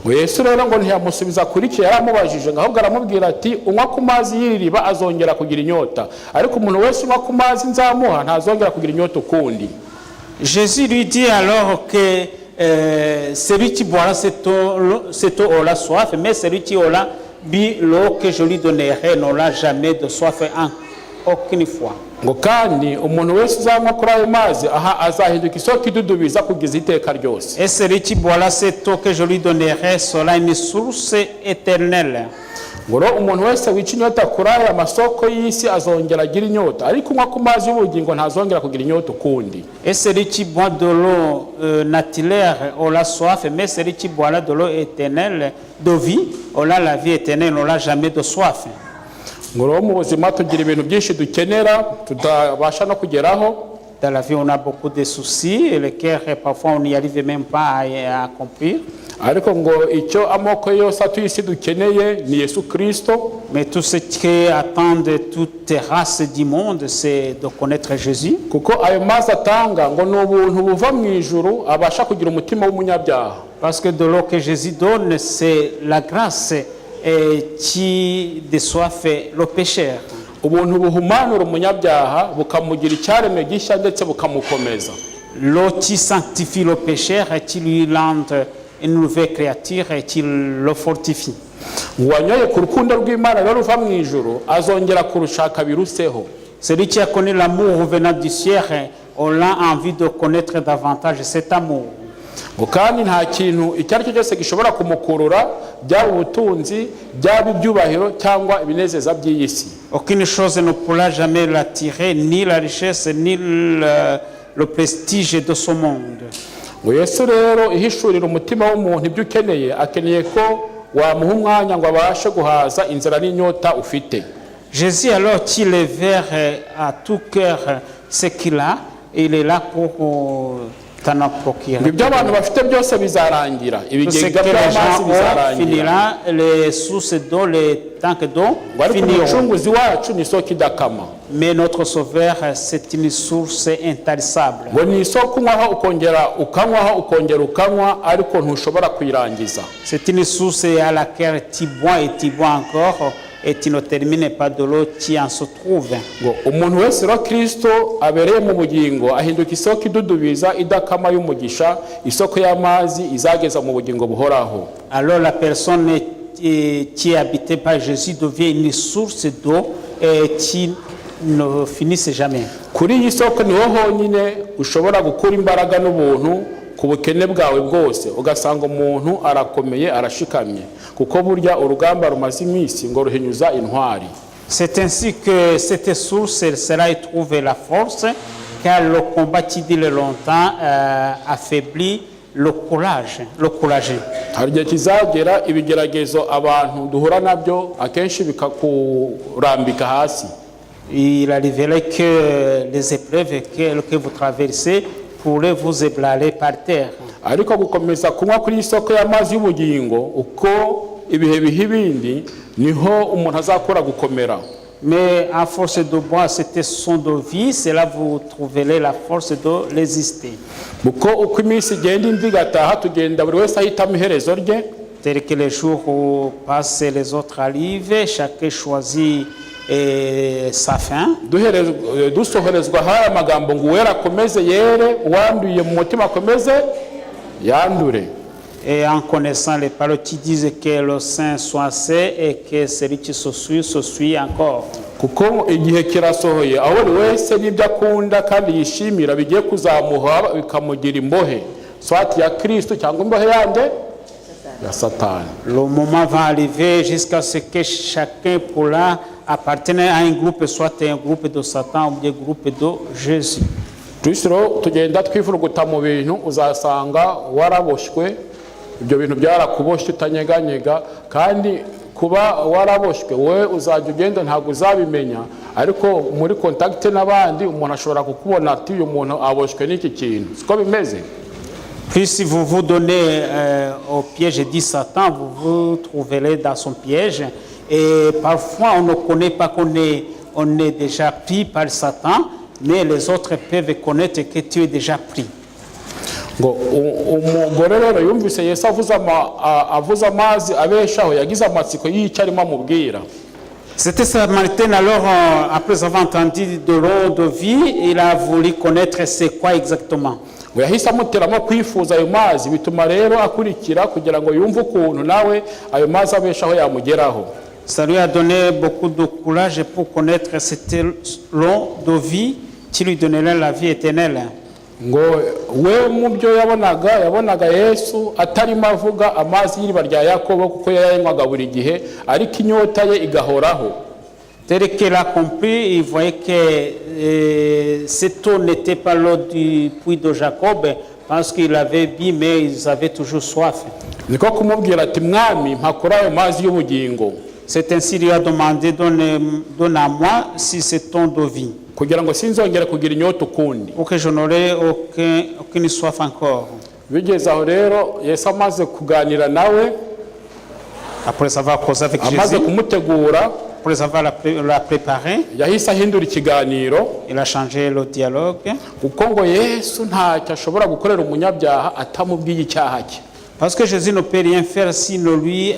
Yesu rero ngo ntiyamusubiza kuri cyo yaramubajije, ahubwo aramubwira ati unywa ku mazi y'iriba azongera kugira inyota, ariko umuntu wese unywa ku mazi nzamuha ntazongera kugira inyota ukundi. Jésus lui dit alors que celui qui boira cette eau aura soif, mais celui qui aura bu l'eau que je lui donnerai n'aura jamais de soif aucune fois. Ngo kandi umuntu wese uzanywa kuri ayo mazi aha azahinduka isoko idudubiza kugeza iteka ryose. Et celui qui boira cette eau que je lui donnerai sera une source éternelle. Ngo umuntu wese wica inyota kuri aya masoko y'isi azongera agira inyota, ariko unywa ku mazi y'ubugingo ntazongera kugira inyota ukundi. Et celui qui boit de l'eau naturelle aura soif, mais celui qui boira de l'eau éternelle de vie aura la vie éternelle, n'aura jamais de soif. Ngo mu buzima tugira ibintu byinshi dukenera tutabasha no kugeraho. Dans la vie, on a beaucoup de soucis et le cœur, parfois, on n'y arrive même pas à accomplir. ariko ngo icyo amoko yose atuye isi dukeneye ni Yesu Kristo. Mais tout ce qui attend de toutes les races du monde, c'est de connaître Jésus. Kuko ayo mazi atanga ngo ni ubuntu buva mu ijuru abasha kugira umutima w'umunyabyaha. Parce que de l'eau que Jésus donne, c'est la grâce qui déçoive le pécheur. Ubuntu buhumanura umunyabyaha bukamugira icyaremwe gishya ndetse bukamukomeza. L'eau qui sanctifie le pécheur et qui lui rend une nouvelle créature et qui le fortifie. Uwanyoye ku rukundo rw'Imana rero ruva mu ijuru azongera kurushaka biruseho. Celui qui a connu l'amour venant du ciel, on a envie de connaître davantage cet amour. Kandi nta kintu icyo ari cyo cyose gishobora kumukurura, byaba ubutunzi, byaba ibyubahiro cyangwa ibinezeza by'iyi si. Aucune chose ne pourra jamais l'attirer, ni la richesse, ni le prestige de ce monde. Yesu rero ihishurira umutima w'umuntu ibyo ukeneye, akeneye ko wamuha umwanya ngo abashe guhaza inzara n'inyota ufite. Jésus alors tire le verre à tout cœur ce qu'il a, et il est là pour t'en procurer. Ibyo abantu bafite byose bizarangira, ibigega by'amazi bizarangira. Les sources d'eau, les tanks d'eau finiront. Umucunguzi wacu ni isoko idakama. Mais notre sauveur, c'est une source intarissable. Ngo ni isoko unywaho ukongera ukanywa ariko ntushobora kuyirangiza. C'est une source à laquelle tu bois et tu bois encore et tu ne termines pas de l'eau qui en se trouve. Ngo umuntu wese ro Kristo abereye mu bugingo ahinduka isoko idudubiza idakama y'umugisha, isoko y'amazi izageza mu bugingo buhoraho. Alors la personne qui est habitée par Jésus devient une source d'eau qui ne finissent jamais. Kuri iyi soko niho honyine ushobora gukura imbaraga n'ubuntu ku bukene bwawe bwose, ugasanga umuntu arakomeye arashikamye, kuko burya urugamba rumaze iminsi ngo ruhinyuza intwari. C'est ainsi que cette source sera trouver la force, car le combat qui dure longtemps affaiblit le courage. Hari igihe kizagera ibigeragezo abantu duhura nabyo akenshi bikakurambika hasi. Il arriverait que les épreuves que vous traversez pourraient vous ébranler par terre. Ariko gukomeza kunywa kuri isoko y'amazi y'ubugingo uko ibihe biha ibindi niho umuntu azakora gukomera. Mais à force de boire cette son de vie, cela vous trouverez la force de résister. Uko uko iminsi igenda indi igataha tugenda buri wese ahitamo iherezo rye. Tel que les jours passent et les autres arrivent, chacun choisit sa fin. Dusohorezwa haya magambo ngo uwera akomeze yere, uwanduye mu mutima akomeze yandure. Et en connaissant les paroles qui disent que le saint soit saint et que celui qui se suit encore. Kuko igihe kirasohoye aho buri wese n'ibyo akunda kandi yishimira bigiye kuzamuha bikamugira imbohe, swati ya Kristo cyangwa imbohe yande ya Satani. Le moment va arriver jusqu'à ce que chacun pourra appartenir à un groupe, soit un groupe de Satan ou un groupe de Jésus. Twisiro tugenda twifuruguta mu bintu uzasanga waraboshywe, ibyo bintu byarakuboshye utanyeganyega, kandi kuba waraboshywe wowe uzajya ugenda ntabwo uzabimenya, ariko muri contact n'abandi umuntu ashobora kukubona ati uyu muntu aboshywe n'iki kintu. Siko bimeze. Puis si vous vous donnez au piège de Satan, vous vous trouverez dans son piège. Et parfois on ne connaît pas qu'on est déjà pris par Satan, mais les autres peuvent connaître que tu es déjà pris. Ngo umugore rero yumvise Yesu avuza amazi abeshaho, yagize amatsiko y'icyo amubwira. C'était Samaritain alors, après avoir entendu de l'eau de vie, il a voulu connaître c'est quoi exactement. Ngo yahise amuteramo kwifuza ayo mazi, bituma rero akurikira kugira ngo yumve ukuntu nawe ayo mazi abeshaho yamugeraho. Ça lui a donné beaucoup de courage pour connaître cette eau de vie qui lui donnerait la vie éternelle. Ngo we mu byo yabonaga Yesu atarimo avuga amazi y'iriba rya Yakobo kuko yayanywaga buri gihe, ariko inyota ye igahoraho. Tel qu'il a compris, il voyait que cette eau n'était pas l'eau du puits de Jacob, parce qu'il avait bu, mais ils avaient toujours soif. Niko kumubwira ati mwami mpakora ayo mazi y'ubugingo. C'est ainsi qu'il lui a demandé, donne à moi si c'est ton de vie. kugira ngo sinzongere kugira inyota ukundi. pour que je n'aurai aucune soif encore. Bigeze aho rero Yesu amaze kuganira nawe, Après avoir causé avec amaze Jésus, kumutegura, après avoir la préparé, yahise ahindura ikiganiro, il a changé le dialogue. kuko ngo Yesu ntacyo ashobora gukorera umunyabyaha atamubwiye icyaha cye. Parce que Jésus ne peut rien faire s'il ne lui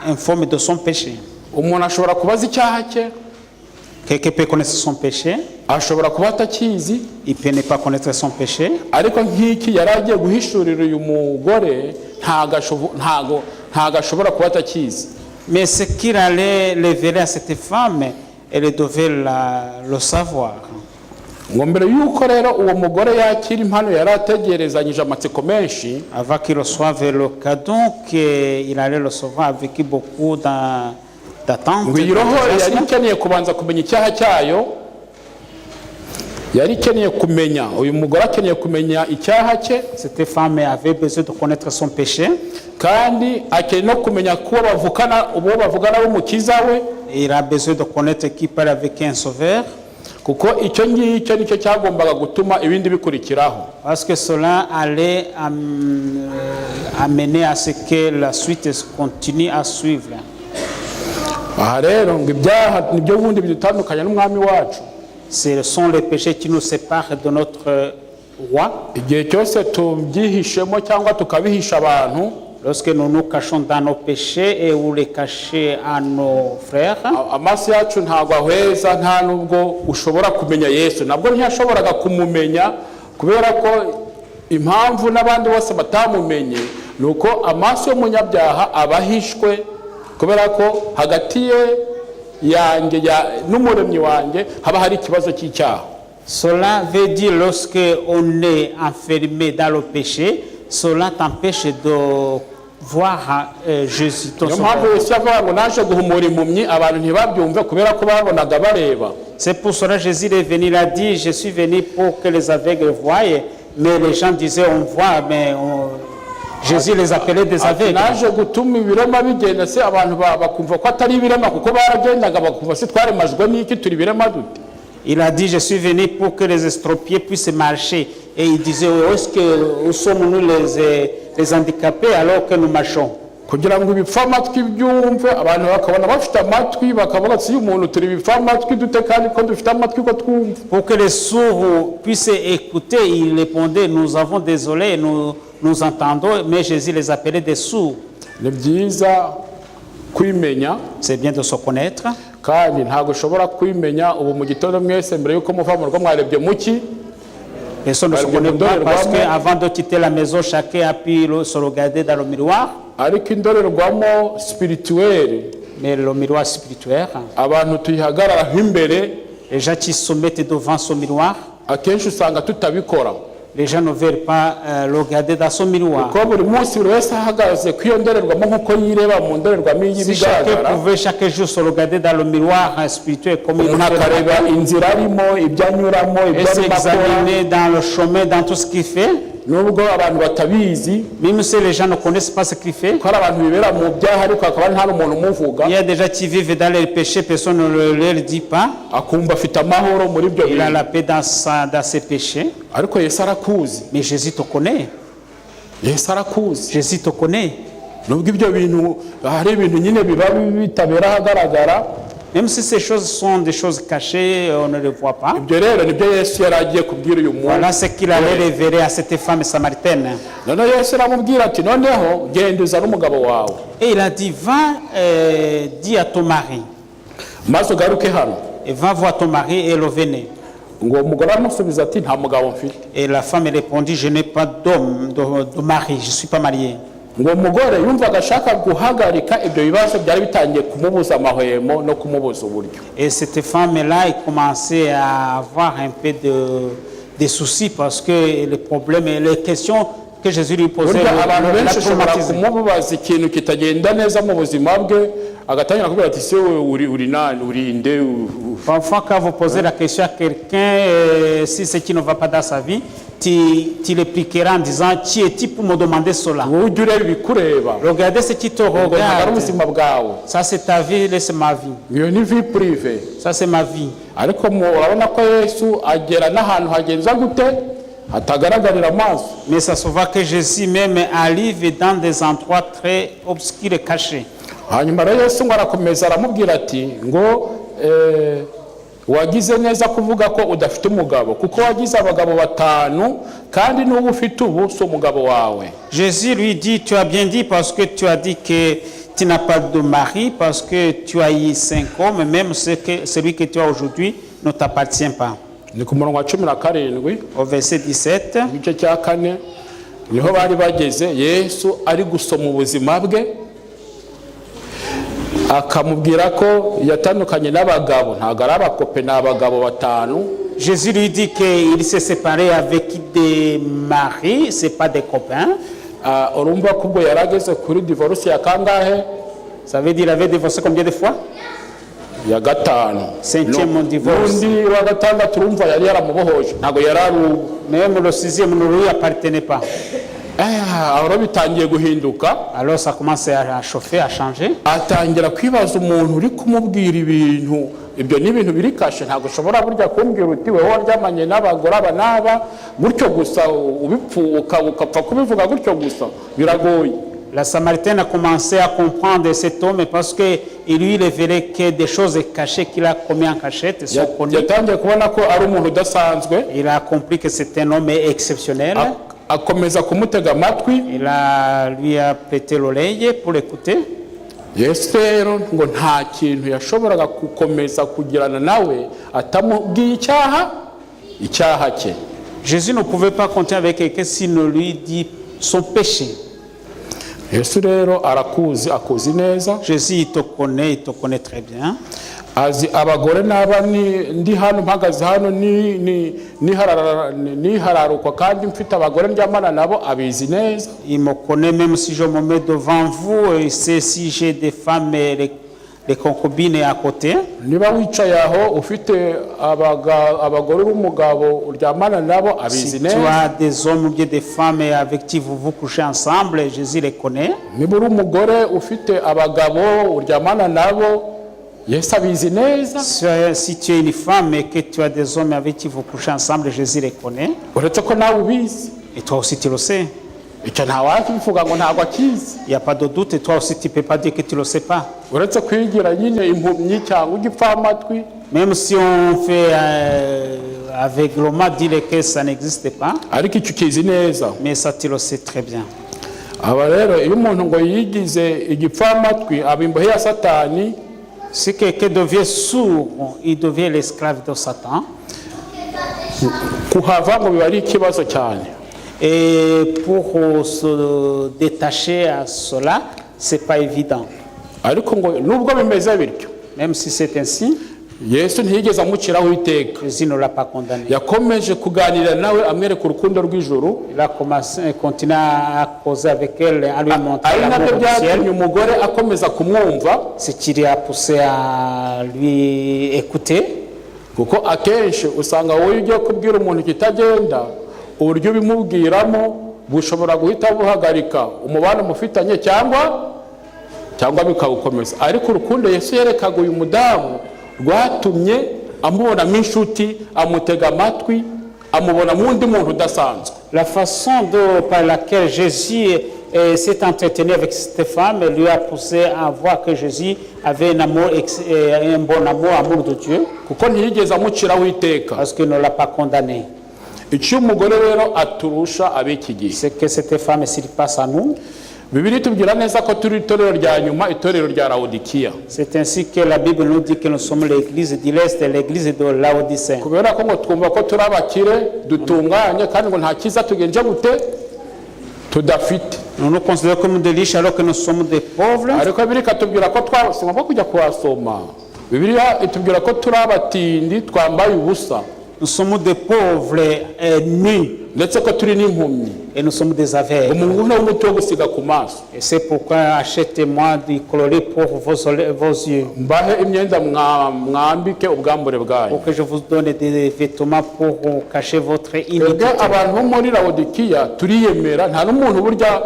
informe de son péché. Umuntu ashobora kubaza icyaha cye, Quelqu'un peut connaître son péché, ashobora kuba atakizi, il peut ne pas connaître son péché. ariko nk'iki yari agiye guhishurira uyu mugore ntago ashobora kuba atakizi. Mais ce qu'il allait révéler à cette femme, elle devait le savoir. Ngo mbere y'uko rero uwo mugore yakira impano yari ategerezanyije amatsiko menshi, Avant qu'il reçoive le cadeau, qu'il allait le recevoir avec beaucoup d'attente. ngo iyi roho yari ikeneye kubanza kumenya icyaha cyayo, yari ikeneye kumenya, uyu mugore akeneye kumenya icyaha cye, Cette femme avait besoin de connaître son péché. kandi akeneye no kumenya ko uwo bavugana n'umukiza we, Et il a besoin de connaître qui parle avec un sauveur. kuko icyo ngicyo nicyo cyagombaga gutuma ibindi bikurikiraho. Parce que cela allait amener à ce que la suite continue à suivre. Aha rero ngo ibyaha nibyo bundi bidutandukanya n'umwami wacu. Ce sont les péchés qui nous séparent de notre roi. Igihe cyose tubyihishemo cyangwa tukabihisha abantu, Lorsque nous nous cachons dans nos péchés et ou les cacher à nos frères, amaso yacu ntabwo ahweza, nta nubwo ushobora kumenya Yesu. Nabwo ntiyashoboraga kumumenya kubera ko impamvu n'abandi bose batamumenye ni uko amaso y'umunyabyaha abahishwe, kubera ko hagati ye yanjye n'umuremyi wanjye haba hari ikibazo cy'icyaha. cela veut dire lorsque on est enfermé dans le péché, cela t'empêche de voir Jésus ton Niyo mpamvu sauveur. Yesu yavuga ngo naje guhumura impumyi, abantu ntibabyumve kubera ko babonaga bareba. C'est pour cela que Jésus est venu, il a dit, je suis venu pour que les aveugles voient, mais les gens disaient, on voit, mais Jésus les appelait des Ati, aveugles. naje gutuma ibirema bigenda, se abantu bakumva ko atari ibirema kuko baragendaga bakumva se twaremajwe n'iki turi ibirema dute. Il a dit, je suis venu pour que les estropiés puissent marcher. Et il disait, où sommes-nous les handicapés alors que nous marchons? Kugira ngo ibipfamatwi byumve, abantu bakabona bafite amatwi bakavuga ati uyu muntu turi ibipfamatwi dute kandi ko dufite amatwi ko twumva. Pour que les sourds puissent écouter, il répondait, nous avons des oreilles, nous entendons, mais Jésus les appelait des sourds. Ni byiza kwimenya, C'est bien de se connaître. kandi ntabwo ushobora kwimenya ubu mu gitondo mwese mbere y'uko muva mu rugo mwarebye muki. Personne ne se connaît pas parce qu'avant de quitter la maison, chacun a pu se regarder dans le miroir. Ariko indorerwamo spirituelle Mais le miroir spirituel, abantu tuyihagararaho imbere, les gens qui se mettent devant ce miroir, akenshi usanga tutabikora. les gens ne veulent pas le regarder dans son miroir. Kuko buri munsi buri wese ahagaze ku iyo ndorerwamo nk'uko yireba mu ndorerwamo Si chacun y'ibigaragara, pouvait chaque jour se regarder dans le miroir spirituel comme il umuntu akareba inzira arimo, ibyo anyuramo, et ibyo arimo akora. s'examiner dans le chemin, dans tout ce qu'il fait, Nubwo abantu batabizi, même si les gens ne connaissent pas ce qu'il fait. ko hari abantu bibera mu byaha ariko hakaba nta n'umuntu umuvuga, Il y a des gens qui vivent dans les péchés, personne ne leur dit pas. akumva afite amahoro muri ibyo Il a bintu. la paix dans ses péchés. Ariko Yesu arakuzi, Mais Jésus te connaît. Yesu arakuzi. Jésus te connaît. Nubwo ibyo bintu hari ibintu nyine biba bitabera ahagaragara, Même si ces choses sont des choses cachées, on ne les voit pas. ibyo rero nibyo Yesu yari agiye kubwira uyu Voilà muntu. ce qu'il allait révéler à cette femme samaritaine. Noneho Yesu aramubwira ati noneho genda uzane umugabo wawe Et il a dit, va, dis à ton mari. maze ugaruke hano. Et va voir ton mari et le venez. Ngo uwo mugore aramusubiza ati nta mugabo mfite. Et la femme répondit, je n'ai pas d'homme, de mari, je ne suis pas mariée. Ngo uwo mugore yumvaga ashaka guhagarika ibyo bibazo byari bitangiye kumubuza amahwemo no kumubuza uburyo. Et cette femme-là, elle commençait à avoir un peu de soucis parce que les problèmes et les questions que Jésus lui posait burya abantu l'a benshi ushobora traumatisé. kumubaza ikintu kitagenda neza mu buzima bwe agatangira kubwira ati se uri nani uri inde Parfois, quand vous posez la question à quelqu'un, si ce qui ne va pas dans sa vie, tu l'expliqueras en disant, qui es-tu pour me demander cela? wowe ujya ureba ibikureba Regardez ce qui te ubwo ntabwo ari regarde. ubuzima bwawe Ça, c'est ta vie, là, c'est ma vie. iyo ni vie prive Ça, c'est ma vie. ariko urabona ko Yesu agera n'ahantu hagenza gute hatagaragarira amaso. Mais ça se voit que Jésus même arrive dans des endroits très obscurs et cachés. hanyuma rero Yesu ngo arakomeza aramubwira ati ngo wagize neza kuvuga ko udafite umugabo kuko wagize abagabo batanu kandi n'ubu ufite ubu si umugabo wawe. Jésus lui dit, tu as bien dit parce que tu as dit que tu n'as pas de mari, parce que tu as eu 5 hommes, même celui que tu as aujourd'hui ne t'appartient pas. Ni ku murongo wa 17 Au verset 17, igice cya 4 niho bari bageze Yesu ari gusoma ubuzima bwe akamubwira ko yatandukanye n'abagabo ntabwo ari abakope n'abagabo batanu. Jésus lui dit qu'il s'est séparé avec des maris, ce n'est pas des copains. urumva ko ubwo yarageze kuri divorce ya kangahe? Ça veut dire qu'il avait divorcé combien de fois? Ya gatanu. 5e divorce. N'undi wa gatandatu urumva yari yaramubohoje ntabwo yari ari ubu. Même le 6e ne lui appartenait pas. Ahora bitangiye guhinduka. Alors ça commence à chauffer, à changer. Atangira kwibaza umuntu uri kumubwira ibintu ibyo ni ibintu biri kashe ntabwo ushobora burya kumbwira uti wewe waryamanye n'abagore aba n'aba gutyo gusa ubipfuka ukapfa kubivuga gutyo gusa biragoye. La Samaritaine a commencé à comprendre cet homme parce que il lui révélait que des choses cachées qu'il a commis en cachette sont connues. Yatangiye kubona ko ari umuntu udasanzwe. Il a compris que c'est un homme exceptionnel. Akomeza kumutega amatwi. Il lui a prêté l'oreille pour l'écouter. Yesu rero ngo nta kintu yashoboraga gukomeza kugirana nawe atamubwiye icyaha cye. Jésus ne pouvait pas continuer avec quelqu'un s'il ne lui dit son péché. Yesu rero akuzi neza. Jésus il te connaît très bien. Azi abagore n'aba ndi hano mpagaze hano nihararukwa kandi mfite abagore ndyamana nabo abizi neza. Il me connaît même si je me mets devant vous et c'est si j'ai des femmes les concubines à côté. Niba wicaye aho ufite abagore n'umugabo uryamana nabo abizi neza. Si tu as des hommes ou bien des femmes avec qui vous couchez ensemble, Jésus les connaît. Niba uri umugore ufite abagabo uryamana nabo Yesu abizi neza. Si tu es une femme et que tu as des hommes avec qui vous couchez ensemble, Jésus les connaît. Uretse ko nawe ubizi. Et toi aussi tu le sais. Icyo ntawakivuga ngo ntabwo akizi. Il n'y a pas de doute et toi aussi tu ne peux pas dire que tu ne le sais pas. Uretse kwigira nyine impumyi cyangwa igipfamatwi. Même si on fait aveuglement dire que ça n'existe pas. Ariko icyo ukizi neza. Mais ça tu le sais très bien. Aba rero iyo umuntu ngo yigize igipfamatwi aba imbohe ya Satani. Si quelqu'un devient sourd, il devient l'esclave de Satan. Kuhava ngo biba ari ikibazo cyane. Et pour se détacher à cela, c'est pas évident. Ariko ngo nubwo bimeze bityo, même si c'est ainsi, Yesu ntiyigeze amuciraho iteka. Jésus ne l'a pas condamné. Yakomeje kuganira nawe amwereka urukundo rw'ijuru. Il a continué à causer avec elle, à lui montrer l'amour du ciel. Umugore akomeza kumwumva. Ce qui lui a poussé à lui écouter. Kuko akenshi usanga wowe ugiye kubwira umuntu kitagenda uburyo bimubwiramo bushobora guhita buhagarika umubano mufitanye cyangwa bikawukomeza. Ariko urukundo Yesu yerekaga uyu mudamu rwatumye amubonamo inshuti, amutega amatwi, amubona mu wundi muntu udasanzwe. La façon par laquelle Jésus s'est entretenu avec cette femme lui a poussé à voir que Jésus avait un bon amour de Dieu. Kuko ntiyigeze amuciraho iteka. Parce qu'il ne l'a pas condamné. Icyo umugore rero aturusha ab'iki gihe. C'est que cette femme s'il passe à nous. Bibiliya itubwira neza ko turi itorero rya nyuma, itorero rya Laodikiya. C'est ainsi que la Bible nous dit que nous sommes l'église du reste, l'église de Laodicée. Kubera ko ngo twumva ko turi abakire dutunganye kandi ngo nta kiza tugenje gute tudafite. Nous nous considérons comme des riches alors que nous sommes des pauvres. Ariko Bibiliya ikatubwira ko twasoma ko kujya kuhasoma. Bibiliya itubwira ko turi abatindi twambaye ubusa. Nous sommes des pauvres nus ndetse ko turi n'impumyi et nous sommes des aveugles. umuntu w'umuti wo gusiga ku maso Et c'est pourquoi achetez-moi du coloris pour vos yeux, mbahe imyenda mwambike ubwambure bwanyu. pour que je vous donne des vêtements pour cacher votre Twebwe iniquité. abantu bo muri Lawodikiya turiyemera, nta n'umuntu burya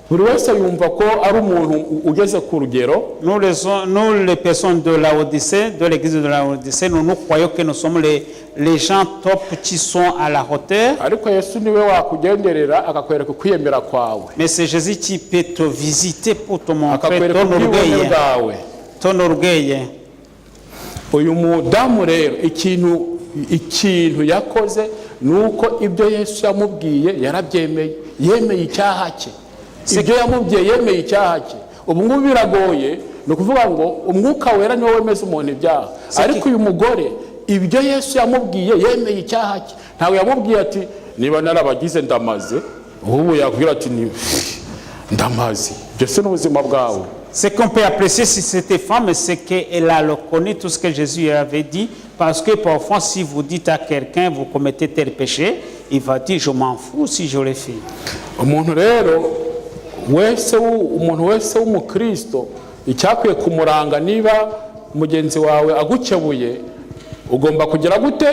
buri wese yumva ko ari umuntu ugeze ku rugero. Nous les personnes de la Odyssée, de l'église de la Odyssée, nous croyons que nous sommes les gens top qui sont à la hauteur. Ariko Yesu niwe wakugenderera akakwereka kwiyemera kwawe, Mais c'est Jésus qui peut te visiter pour te montrer akakwereka ton ubwibone orgueil. bwawe. Ton orgueil. Uyu mudamu rero ikintu yakoze nuko ibyo Yesu yamubwiye yarabyemeye, yemeye icyaha cye. Ibyo yamubwiye yemeye icyaha cye. Ubu ngubu biragoye, ni ukuvuga ngo umwuka wera niwo wemeza umuntu ibyaha. Ariko uyu mugore ibyo Yesu yamubwiye yemeye icyaha cye. Ntawe yamubwiye ati niba narabagize ndamaze, ubu yakubwira ati ndamaze. Byose n'ubuzima bwawe. Ce qu'on peut apprécier sur cette femme, c'est qu'elle a reconnu tout ce que Jésus avait dit, parce que parfois, si vous dites à quelqu'un, vous commettez tel péché, il va dire, je m'en fous si je l'ai fait. Umuntu wese w'umukristo icyakwiye kumuranga, niba mugenzi wawe agukebuye ugomba kugira gute?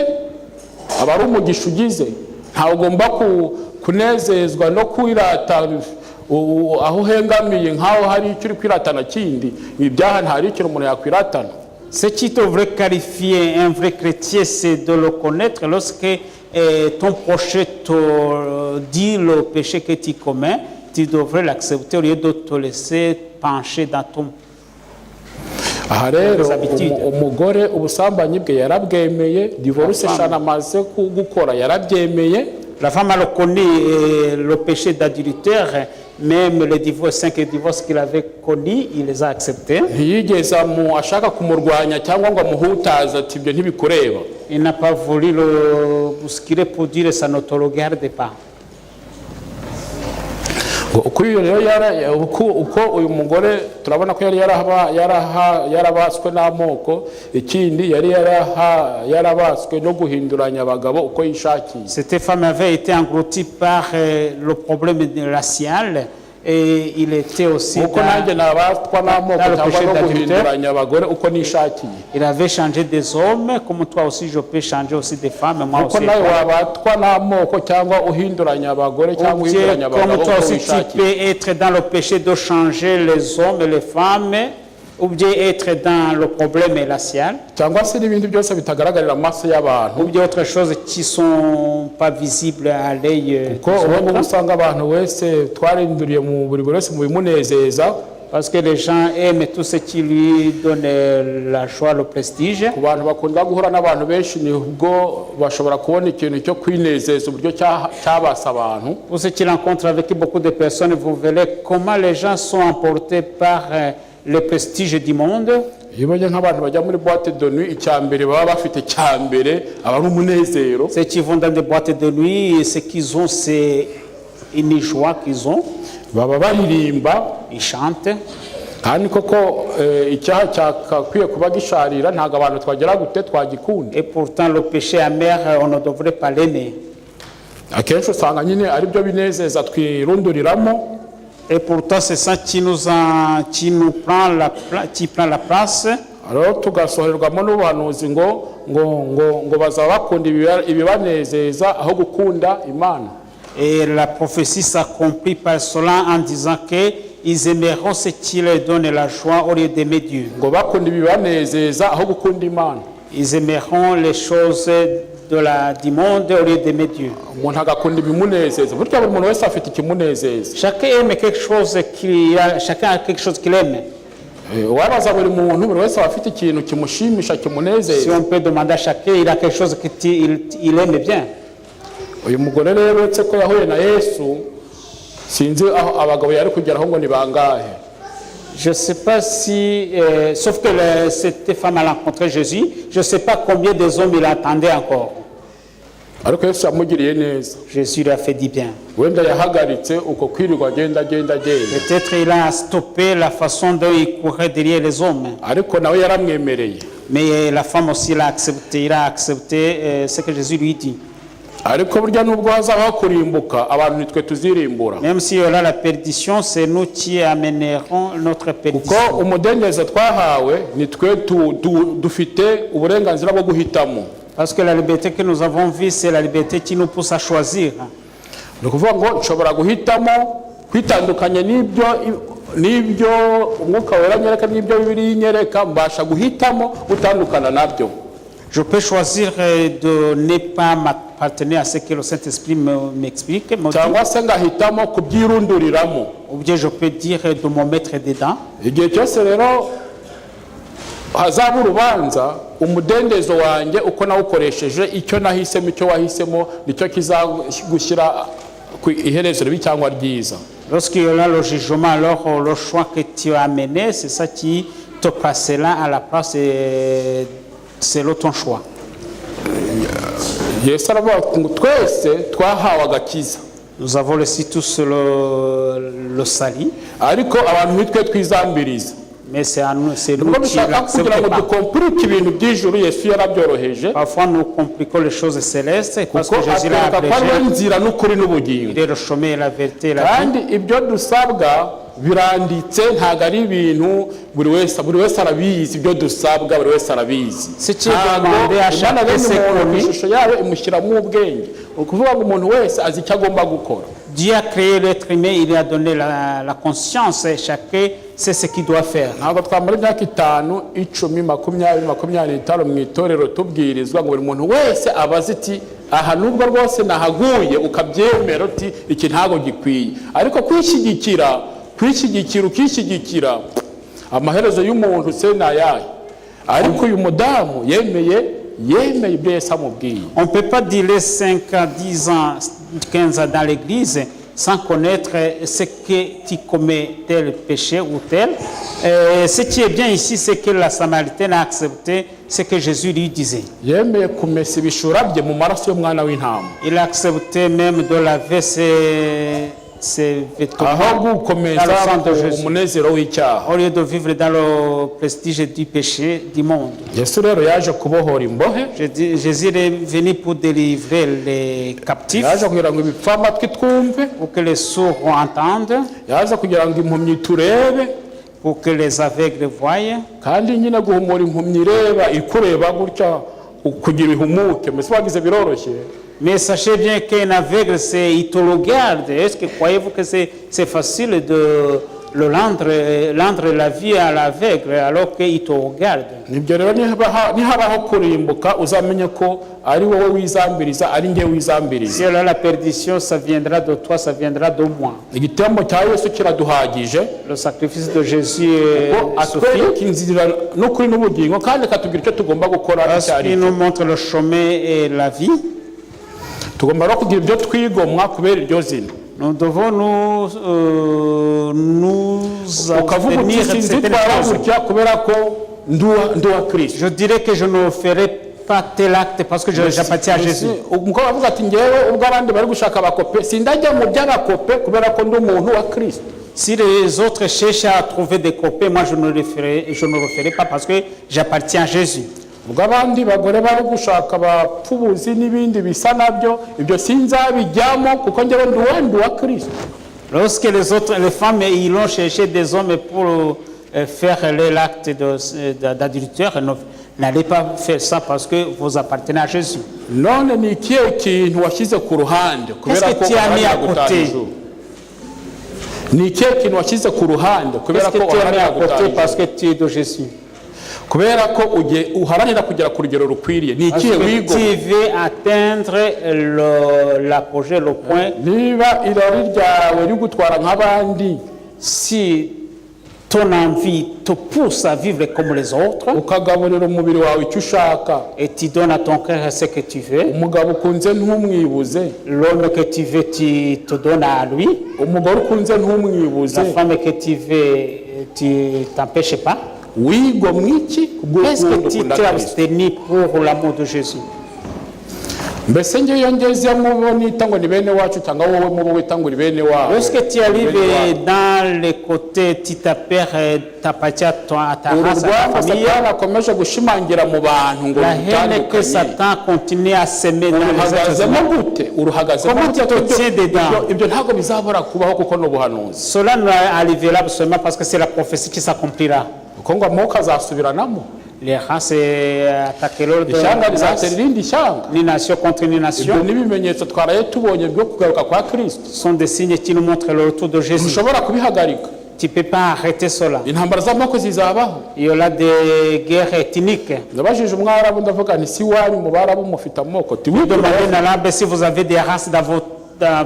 Aba ari umugisha ugize. Ntawe ugomba kunezezwa no kwirata aho uhengamiye nk'aho hari icyo uri kwiratana kindi. Ibyaha ntari ikintu umuntu yakwiratana. Ce qui devrait qualifier un vrai chrétien, c'est de le connaître lorsque ton prochain te dit le péché que tu commets, tu devrais l'accepter au lieu de te laisser pencher dans ton. Aha rero umugore ubusambanyi bwe yarabwemeye, divorce eshanu amaze gukora yarabyemeye. La femme a reconnu le péché d'adultère, même les divorces, 5 divorces qu'il avait connus, il les a acceptés. Ntiyigeze ashaka kumurwanya cyangwa ngo amuhutaze ati ibyo ntibikureba. Il n'a pas voulu le bousculer pour dire ça ne te regarde pas. Uko uyu mugore turabona ko yari yarabaswe n'amoko, ikindi yari yarabaswe no guhinduranya abagabo uko yishakiye. Cette femme avait été engloutie par le problème racial et il était aussi dans le péché d'adultère. Il avait changé des hommes, comme toi aussi je peux changer aussi des femmes, moi aussi. Comme toi aussi tu peux être dans le péché de changer les hommes et les femmes, ou bien être dans le problème racial, ou bien autre chose qui ne sont pas visibles à l'œil. Parce que les gens aiment tout ce qui lui donne la joie, le prestige. Pour ceux qui rencontrent avec beaucoup de personnes, vous verrez comment les gens sont emportés par le prestige du monde. Ceux qui vont dans des boîtes de nuit, ce qu'ils ont, c'est une joie qu'ils ont. Ils chantent. Et pourtant le péché amer, on ne devrait pas l'aimer. Et pourtant c'est ça qui nous prend la place. Alors tugasoherwamo n'ubuhanuzi ngo bazaba bakunda ibibanezeza aho gukunda Imana. Et la prophétie s'accomplit par cela en disant que ils aimeront ce qui leur donne la joie au lieu d'aimer Dieu. Ngo bakunda ibibanezeza aho gukunda Imana. Ils aimeront les choses du monde au lieu d'aimer Dieu. Umuntu agakunda ibimunezeza. Burya buri muntu wese afite ikimunezeza. Chacun aime quelque chose chacun a quelque chose qu'il aime. Wabaza buri muntu buri wese afite ikintu kimushimisha kimunezeza. Si on peut demander à chacun, il a quelque chose qu'il aime bien. Uyu mugore rero uretse ko yahuye na Yesu, sinzi aho abagabo yari kugeraho ngo ni bangahe. Je ne sais pas si, sauf que cette femme a rencontré Jésus, je ne sais pas combien des hommes il attendait encore. Ariko Yesu yamugiriye neza. Jésus lui a fait du bien. Wenda yahagaritse uko kwirirwa agenda. Peut-être il a stoppé la façon dont il courait derrière les hommes. Ariko nawe yaramwemereye. Mais la femme aussi l'a accepté, il a accepté ce que Jésus lui dit. ariko burya nubwo hazabaho kurimbuka abantu nitwe tuzirimbura. Même s'il y aura la perdition, c'est nous qui amènerons notre perdition. Kuko umudendezo twahawe nitwe dufite uburenganzira bwo guhitamo. Parce que la liberté que nous avons vue, c'est la liberté qui nous pousse à choisir. Ni ukuvuga ngo nshobora guhitamo kwitandukanya n'ibyo umwuka wera nyereka n'ibyo Bibiliya nyereka, mbasha guhitamo gutandukana nabyo. Je peux choisir de ne pas m'appartenir à ce que le Saint-Esprit m'explique. Cyangwa se ngahitamo kubyirunduriramo. Ou bien je peux dire de me mettre dedans. Igihe cyose rero hazaba urubanza, umudendezo wanjye uko nawukoresheje, icyo nahisemo, icyo wahisemo, nicyo kizagushyira ku iherezo ribi cyangwa ryiza. Lorsqu'il y aura le jugement, alors le choix que tu as mené, c'est ça qui te placera à la place selon ton choix. Yesu aravuga ngo twese twahawe agakiza. Nous avons reçu tous le salut. Ariko abantu nitwe twizambiriza. Mais c'est nous qui l'acceptons pas. Parfois nous compliquons les choses célestes parce que Jésus l'a abrégé. Il est le chemin et la vérité et la vie. biranditse ntago ari ibintu buri wese arabizi ibyo dusabwa buri wese arabizi ishusho yayo imushyiramo ubwenge ukuvuga ngo umuntu wese azi icyo agomba gukora. Dieu a créé l'être humain, il lui a donné la conscience et chacun sait ce qu'il doit faire. Ntabwo twamara imyaka 5, 10, 20, 25 mu itorero tubwirizwa ngo buri muntu wese abaze iti aha nubwo rwose nahaguye ukabyemera uti iki ntago gikwiye, ariko kwishyigikira ukishyigikira amaherezo y'umuntu se nayaye. Ariko uyu mudamu yemeye ibyo Yesu amubwiye. On peut pas dire les 5 ans, 10 ans, 15 ans dans l'église sans connaître ce que tu commets tel péché ou tel. Ce qui est bien ici, c'est que la Samaritaine a accepté ce que Jésus lui disait. Il a accepté même de laver ses vêtements dans le sang de Jésus, au lieu de vivre dans le prestige du péché du monde. Jésus est venu pour délivrer les captifs, pour que les sourds entendent, pour que les aveugles voient. Mais sachez bien qu'un aveugle, il te regarde. Est-ce que croyez-vous que c'est facile de le rendre la vie à l'aveugle alors qu'il te regarde? Si alors la perdition, ça viendra de toi, ça viendra de moi. Le sacrifice de Jésus suffit. Parce qu'il nous montre le chemin et la vie. Nous devons nous abstenir de certaines choses. Je dirais que je ne ferai pas tel acte parce que j'appartiens à Jésus. Si les autres cherchent à trouver des copains, moi je ne le ferai pas parce que j'appartiens à Jésus. Lorsque les femmes ils ont cherché des hommes pour faire l'acte d'adultère, n'allez pas faire ça parce que vous appartenez à Jésus. Qu'est-ce que tu as mis à côté? Qu'est-ce que tu as mis à côté parce que tu es de Jésus? Kubera ko uharanira kugera ku rugero rukwiriye ni ikihe wigo tu veux atteindre l'apogée, le point. Niba irari ryawe rigutwara nk'abandi, si ton envie te pousse à vivre comme les autres, ukagaburira umubiri wawe icyo ushaka, et tu donnes à ton cœur ce que tu veux, umugabo ukunze ntumwibuze, l'homme que tu veux tu te donnes à lui, umugore ukunze ntumwibuze, la femme que tu veux tu t'empêches pas. Wigo mwiki Est-ce que tu t'es abstenu pour l'amour de Jésus? mbese ngewe iyo ngeze mubo nita ngo ni bene wacu cyangwa wowe mubo wita ngo uri bene wabo. Lorsque tu arrives dans les côtés, tu t'appartiens à ta race, à ta famille. akomeje gushimangira mu bantu ngo La haine que Satan continue à semer dans les êtres humains. Comment tu te tiens dedans? Ibyo ntabwo bizabura kubaho kuko no buhanuzi. Cela ne arrivera seulement parce que c'est la prophétie qui s'accomplira. Kuko ngo amoko azasubiranamo. Les races attaqueront l'autre Ishyanga race, rizatera irindi shyanga. ni nation contre une nation. Ibyo n'ibimenyetso twaraye tubonye byo kugaruka kwa Kristo. Ce sont des signes qui nous montrent le retour de Jésus. Ntushobora kubihagarika. Tu ne peux pas arrêter cela. Intambara z'amoko zizabaho. Il y aura des guerres ethniques. Nabajije umwarabu ndavuga nti si wanyu mu barabu mufite amoko. Demandez à l'arabe si vous avez des races dans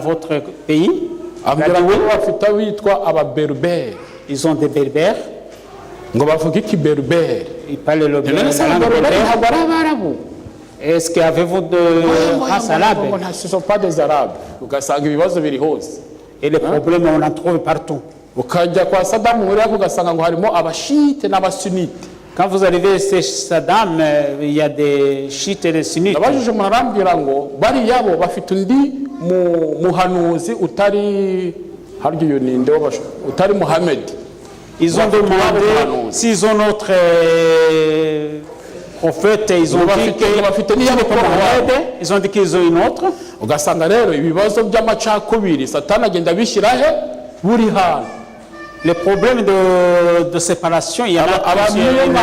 votre pays. Ambwira ngo bafite witwa ababerbere. Ils ont des berbères. Ngo bavuga iki berbere? Ils parlent le None berbère. se ababerbere ntabwo ari abarabu. Est-ce qu'avez-vous de race arabe? Ce ne sont pas des arabes. Ugasanga ibibazo biri hose. Et les problèmes, on en trouve partout. Ukajya kwa Sadamu muri ako ugasanga ngo harimo abashite n'abasunite. Quand vous arrivez chez Saddam, il y a des chiites et des sunnites. Nabajije umuntu arambwira ngo bariya bo bafite undi muhanuzi utari harya iyo ninde utari Muhammad. Ils ont demandé s'ils ont notre prophète, ils ont dit qu'ils ont une autre. Ugasanga rero ibibazo by'amacakubiri Satani agenda bishyira he buri hantu. Les problèmes de séparation, il y en a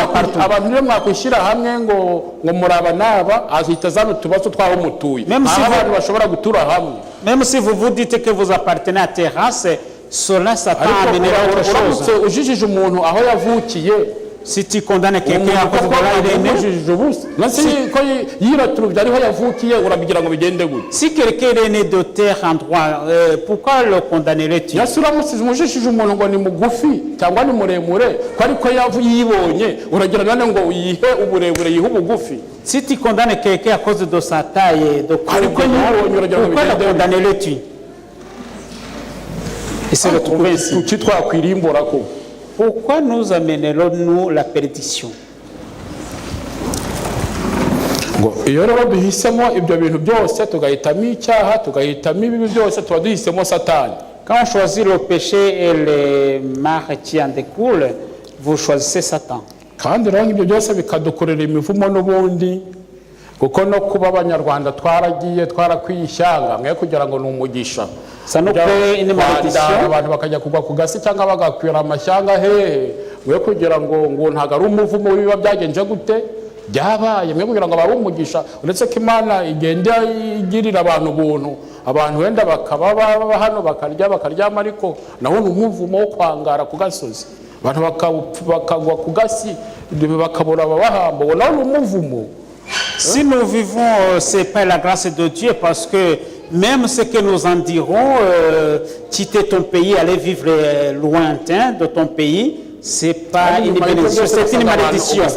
partout. Abantu rero mwakwishyira hamwe ngo muraba naba azita zano tubazo twaho mutuye. Abantu bashobora gutura hamwe. Même si vous vous dites que vous appartenez à terrasse, cela Satan amènera autre chose. Ujijije umuntu aho yavukiye. Si tu condamnes quelqu'un à cause de là il est né, si quelqu'un est né de terre endroit, pourquoi le condamnerais-tu? Si tu condamnes quelqu'un à cause de sa taille et de pourquoi le condamnerais-tu? Et c'est le trouver ici. Pourquoi nous amènerons-nous la perdition? Iyo rero duhisemo ibyo bintu byose tugahitamo icyaha tugahitamo ibibi byose tuba duhisemo Satani. Quand on choisit le péché et les marques qui en découlent, vous choisissez Satan. Kandi rero ibyo byose bikadukorera imivumo n'ubundi kuko no kuba abanyarwanda twarakwishyanga mwe kugira ngo n'umugisha. Ça nous crée une malédiction. Abantu bakajya kugwa ku gasi cyangwa bagakwira amashyanga hehe mwe kugira ngo ntago ari umuvumo w'ibiba byagenje gute byabaye mwe kugira ngo abari umugisha uretse ko Imana igenda igirira abantu ubuntu abantu wenda bakaba hano bakaryama ariko naho ni umuvumo wo kwangara ku gasozi abantu bakagwa ku gasi bakabura ababahamba uwo naho ni umuvumo. Si nous vivons, c'est pas la grâce de Dieu parce que même ce que nous en dirons, quitter ton pays, aller vivre lointain de ton pays, c'est pas une bénédiction, c'est une malédiction. Et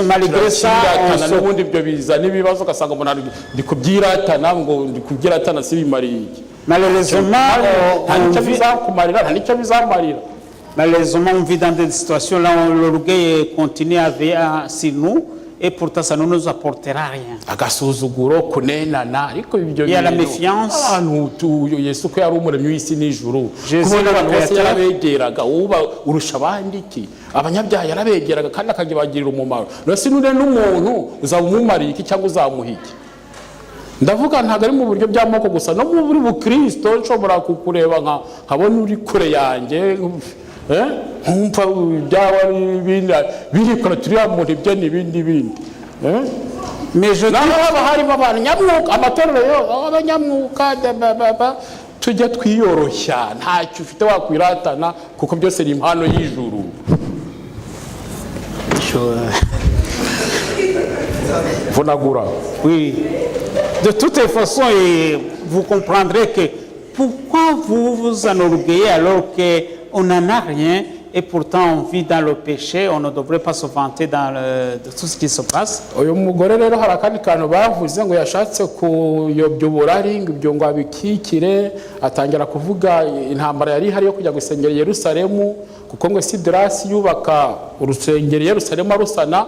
malgré ça, malheureusement, on vit dans des situations là où l'orgueil continue à veiller sur nous. Et pourtant, ça ne nous apportera rien. Il y a la méfiance. Jésus ndavuga ntago ari mu buryo by'amoko gusa no muri bukristo nshobora kukureba nkabona uri kure yanjye nkumva byaba birikora turiya muntu ibyo n'ibindi mais je haba harimo abantu nyamwuka amatorero yo abanyamwuka tujya twiyoroshya ntacyo ufite wakwiratana kuko byose ni impano y'ijuru. Vonagura. Oui. De toute façon, vous comprendrez que pourquoi vous vous enorgueillez alors qu'on n'en a rien et pourtant on vit dans le péché, on ne devrait pas se vanter de tout ce qui se passe. uyu mugore rero hari akandi kantu bavuze ngo yashatse kuyobya uburari ngo ibyo ngo abikikire, atangira kuvuga intambara yari ihari yo kujya gusengera Yerusalemu, kuko ngo Sidirasi yubaka urusengero Yerusalemu arusana,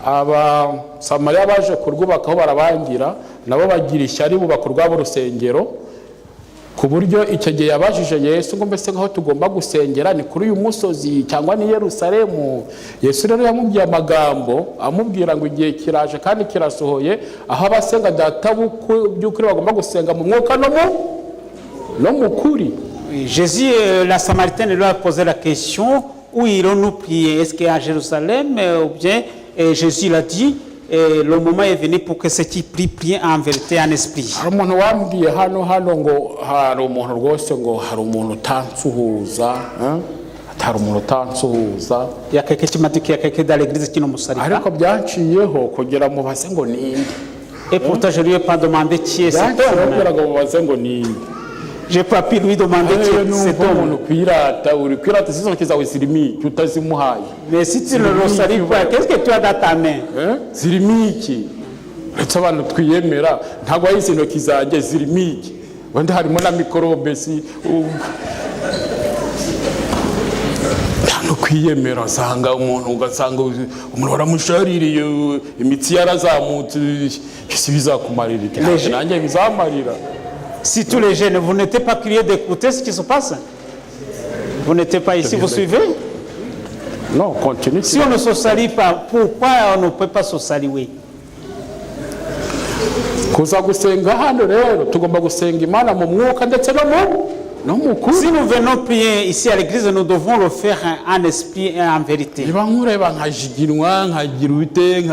abasamariya baje kurwubakaho barabangira, nabo bagira ishyari bubaka urwabo urusengero, ku buryo icyo gihe yabajije Yesu ngo mbese ngaho tugomba gusengera ni kuri uyu musozi cyangwa ni Yerusalemu. Yesu rero yamubwiye amagambo amubwira ngo igihe kiraje kandi kirasohoye aho abasenga data by'ukuri bagomba gusenga mu mwuka no mu kuri. Jésus, la Samaritaine lui a posé la question, où irons-nous prier? Est-ce qu'à Jérusalem ou bien Jésus l'a dit, le moment est venu pour que ceux qui prient en vérité, en esprit. Hari umuntu wambwiye hano ngo hari umuntu rwose ngo hari umuntu utansuhuza, hari umuntu utansuhuza. Il y a quelqu'un qui m'a dit qu'il y a quelqu'un dans l'église qui ne me salue pas. Ariko byanciyeho kugira mubaze ngo ninde. Et pourtant je lui ai pas demandé qui est cet homme. Kugira ngo mubaze ngo ninde. J'ai pas pu lui demander qui est cet homme. Kwirata sizo zawe zirimi utazimuhaye. Mais si tu ne le salues pas, qu'est-ce que tu as dans ta main? Zirimiki. Uretse abantu twiyemera ntabwo wayize intoki zanjye zirimiki. Wenda harimo na mikorobe si no kwiyemera sanga umuntu ugasanga umuntu waramushaririye imitsi yarazamutse kisi bizakumarira iki nanjye bizamarira. Si tous les jeunes, vous n'êtes pas curieux d'écouter ce qui se passe? Vous n'êtes pas ici, vous suivez? Non, continue. Si on ne se salue pas, pourquoi on ne peut pas se saluer? Kuza gusenga hano rero tugomba gusenga Imana mu mwuka ndetse no mu kuri. Si nous venons prier ici à l'église, nous devons le faire en esprit et en vérité. Niba nkureba nkajiginwa nkagira ubute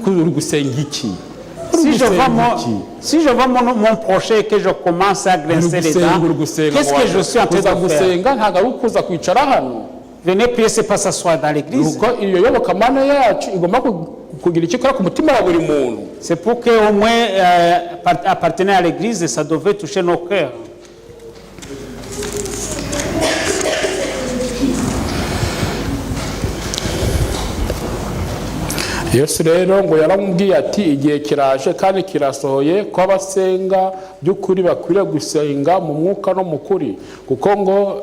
uri gusenga iki? Si je vois mon prochain et que je commence à grincer les dents, qu'est-ce que je suis en train de faire? Venez prier, c'est pas s'asseoir dans l'église. C'est pour qu'au moins appartenir à l'église, ça devait toucher nos cœurs. Yesu rero ngo yaramubwiye ati igihe kiraje kandi kirasohoye ko abasenga by'ukuri bakwiriye gusenga mu mwuka no mu kuri, kuko ngo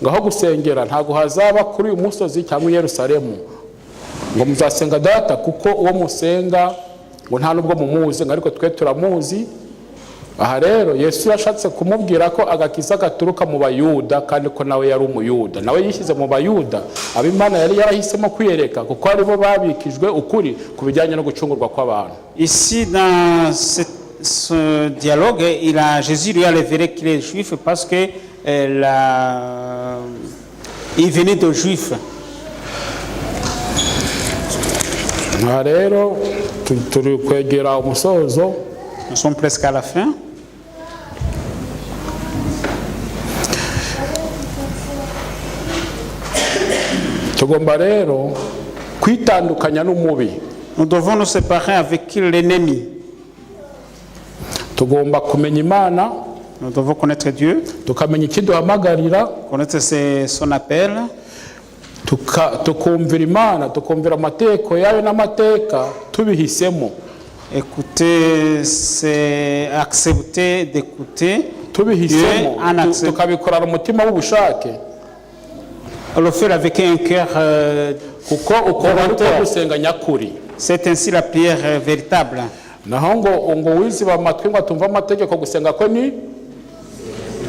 ngaho gusengera ntago hazaba kuri uyu musozi cyangwa Yerusalemu, ngo muzasenga data kuko uwo musenga ngo nta nubwo mumuzi ariko twe turamuzi. Aha rero Yesu yashatse kumubwira ko agakiza gaturuka mu Bayuda kandi ko nawe yari umuyuda, nawe yishyize mu Bayuda ab'Imana yari yarahisemo kwiyereka kuko aribo babikijwe ukuri ku bijyanye no gucungurwa kw'abantu. Ici dans ce dialogue, Jésus lui a révélé qu'il est juif parce que il venait de juifs. Aha rero turi kwegera umusozo. Nous sommes presque à la fin. Tugomba rero kwitandukanya n'umubi. Nous devons nous séparer avec l'ennemi. Tugomba kumenya Imana. Nous devons connaître Dieu. Tukamenya ikiduhamagarira. Connaître son appel. Tukumvira Imana, tukumvira amategeko yayo n'amateka tubihisemo. Écouter, c'est accepter d'écouter. Tubihisemo tukabikorana umutima w'ubushake. Le faire avec un cœur c'est ainsi la prière véritable.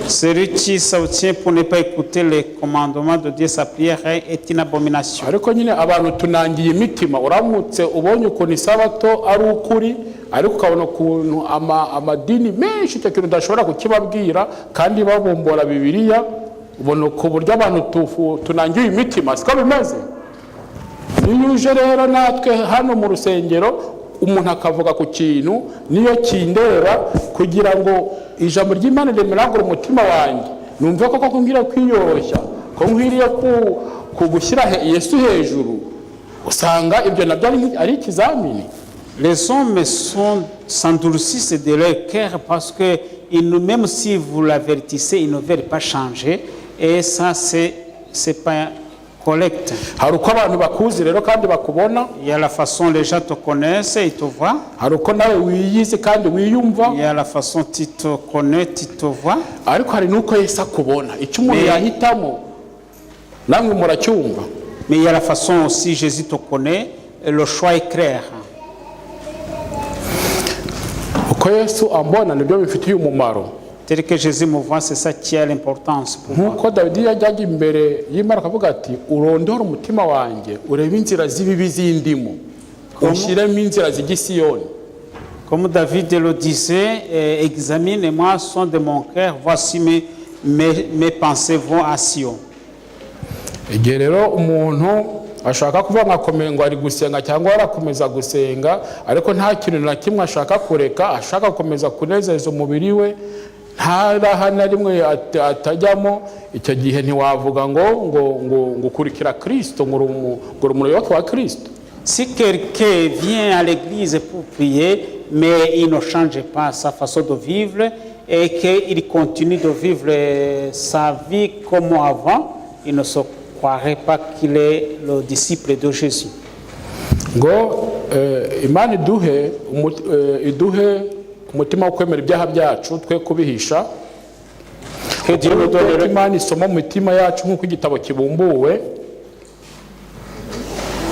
Celui qui s'abstient pour ne pas écouter les commandements de Dieu, sa prière est une abomination. Ariko nyine abantu tunangiye imitima uramutse ubonye ukuntu isabato ari ukuri ariko ukabona ukuntu amadini menshi cyo kintu udashobora kukibabwira kandi babombora Bibiliya, ubona ku buryo abantu tunangiye imitima siko bimeze. Niyo uje rero natwe hano mu rusengero umuntu akavuga ku kintu niyo kindera kugira ngo ijambo ry'Imana rimeragura umutima wanjye numva ko ngira kwiyoroshya ko nkwiriye kugushyira Yesu hejuru, usanga ibyo nabyo ari ikizamini. Les hommes s'endurcissent de leur cœur parce que même si vous l'avertissez, ils ne veulent pas changer. Et ça, c'est c'est pas correct. hari uko abantu bakuzi rero kandi bakubona, Il y a la façon les gens te connaissent, ils te voient. hari uko nawe wiyizi kandi wiyumva, Il y a la façon tu te connais, tu te vois. ariko hari n'uko Yesu akubona. Icyo umuntu Mais- yahitamo namwe muracyumva. Mais il y a la façon aussi Jésus te connaît, et le choix est clair. Uko Yesu ambona nibyo bifitiye umumaro. Tel que Jésus me voit, c'est ça qui a l'importance pour moi. Nk'uko Dawidi yajyaga imbere y'Imana akavuga ati urondore umutima wanjye urebe inzira z'ibibi z'indimo ushyiremo inzira zijya i Siyoni. Comme David le disait, examine-moi son de mon cœur, voici mes pensées vont à Sion. Igihe rero umuntu ashaka kuvuga nkakomeye ngo ari gusenga cyangwa arakomeza gusenga ariko nta kintu na kimwe ashaka kureka, ashaka gukomeza kunezeza umubiri we, nta raha na rimwe atajyamo, icyo gihe ntiwavuga ngo ukurikira Kristo, ngo uri umuyoboke wa Kristo. Si quelqu'un vient à l'église pour prier, mais il ne change pas sa façon de vivre et qu'il continue de vivre sa vie comme avant, il ne se croirait pas qu'il est le disciple de Jésus. Ngo Imana iduhe umutima wo kwemera ibyaha byacu twe kubihisha, Que Dieu nous donne le Imana isoma mu mitima yacu nk'uko igitabo kibumbuwe,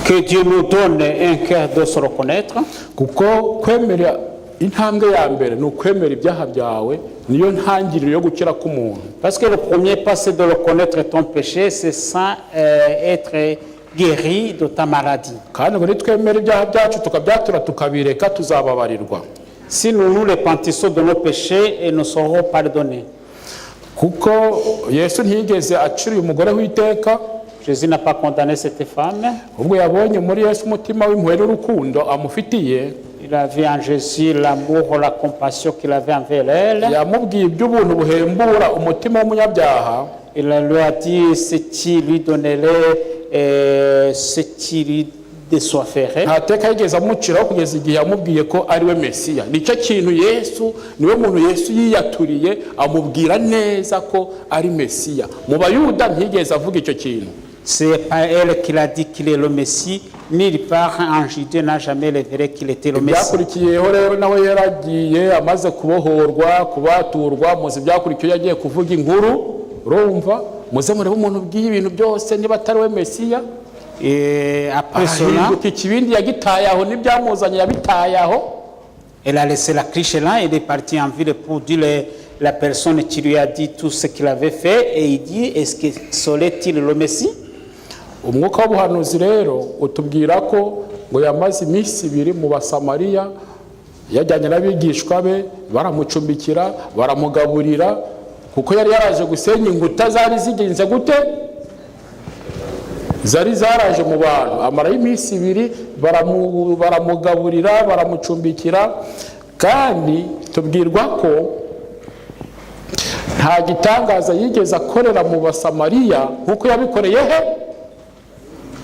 Que Dieu nous donne un cœur de se reconnaître, kuko kwemera intambwe ya mbere ni ukwemera ibyaha byawe, niyo ntangiriro yo gukira k'umuntu. parce que le premier pas c'est de reconnaître ton péché, c'est ça être guéri de ta maladie. Kandi ngo nitwemera ibyaha byacu tukabyatura tukabireka tuzababarirwa, Si nous repentissons de nos péchés, et nous serons pardonnés. kuko Yesu ntiyigeze acira uyu mugore w'iteka, Jésus n'a pas condamné cette femme. ubwo yabonye muri Yesu umutima w'impuhwe n'urukundo amufitiye, Il a vu en Jésus l'amour, la compassion qu'il avait envers elle. yamubwiye iby'ubuntu buhembura umutima w'umunyabyaha, Il lui a dit ce qui lui donnerait, ce qui lui désoifferait. nta teka yigeze amuciraho kugeza igihe yamubwiye ko ari we Mesiya. Nicyo kintu Yesu, niwe muntu Yesu yiyaturiye amubwira neza ko ari Mesiya. Mu Bayuda ntiyigeze avuga icyo kintu. C'est pas elle qui l'a dit qu'il est le Messie, ni part en Judée n'a jamais révélé qu'il était le Messie. Ibyakurikiyeho rero nawe yaragiye amaze kubohorwa kubaturwa, muzi ibyakurikiye yagiye kuvuga inkuru, urumva muze murebe umuntu ubwiye ibintu byose niba atari we Mesiya. Et après cela, Ahinduka ikibindi yagitaye aho n'ibyamuzanye yabitaye aho. elle a laissé la criche là, elle est partie en ville pour dire la personne qui lui a dit tout ce qu'il avait fait, et il dit, est-ce que serait-il le Messie? Umwuka w'ubuhanuzi rero utubwira ko ngo yamaze iminsi 2 mu Basamariya yajyanye n'abigishwa be, baramucumbikira baramugaburira, kuko yari yaraje gusenya inguta zari zigenze gute, zari zaraje mu bantu. Amara y'iminsi 2 baramugaburira baramucumbikira, kandi tubwirwa ko nta gitangaza yigeze akorera mu Basamariya nkuko yabikoreye he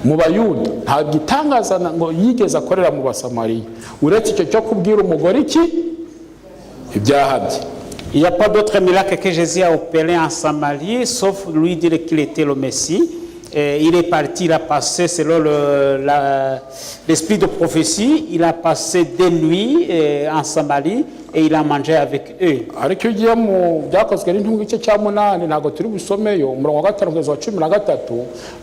mu Bayuda. Nta gitangaza ngo yigeze akorera mu Basamariya uretse icyo cyo kubwira umugore iki ibyaha bye. Il n'y a pas d'autre miracle que Jésus a opéré en Samarie, sauf lui dire qu'il était le Messie. Et il est parti, il a passé, selon l'esprit de prophétie, il a passé des nuits en Samarie et il a mangé avec eux. Ariko ugiye mu byakozwe n'intumwa igice cya 8 ntabwo turi busomeyo umurongo wa 5 kugeza wa 13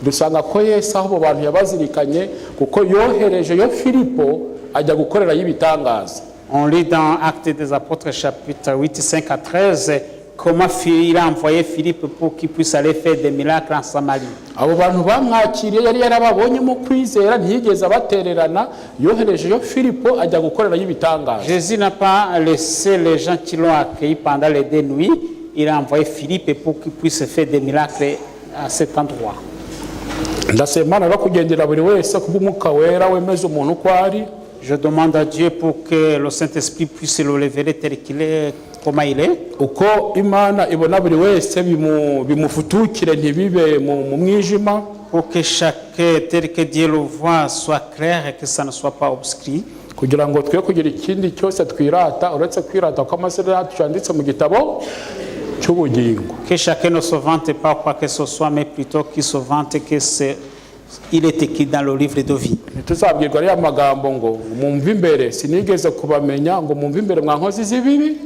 dusanga ko Yesu aho abo bantu yabazirikanye kuko yohereje yo Filipo ajya gukorera y'ibitangaza. On lit dans Actes des Apôtres chapitre 8, 5 à 13, comment il a envoyé Philippe pour qu'il puisse aller faire des miracles en Samarie. Abo bantu bamwakiriye yari yarababonyemo kwizera ntiyigeze abatererana, yohereje yo Filipo ajya gukorera y'ibitangaza. Jésus n'a pas laissé les gens qui l'ont accueilli pendant les 2 nuits, il a envoyé Philippe pour qu'il puisse faire des miracles à cet endroit. Ndasemana no kugendera buri wese kubw'umwuka wera wemeza umuntu uko ari. Je demande à Dieu pour que le Saint-Esprit puisse le révéler tel qu'il est, comment il est. Uko Imana ibona buri wese bimufutukire ntibibe mu mwijima. Pour que chacun tel que Dieu le voit soit clair et que ça ne soit pas obscur. Kugira ngo twe kugira ikindi cyose twirata uretse kwirata ko amasezerano yacu yanditse mu gitabo cy'ubugingo. Que chacun ne se vante pas quoi que ce soit, mais plutôt qu'il se vante que il est écrit dans le livre de vie. Ntituzabwirwa ariya magambo ngo mumve imbere sinigeze kubamenya ngo mumve imbere mwa nkozi z'ibibi.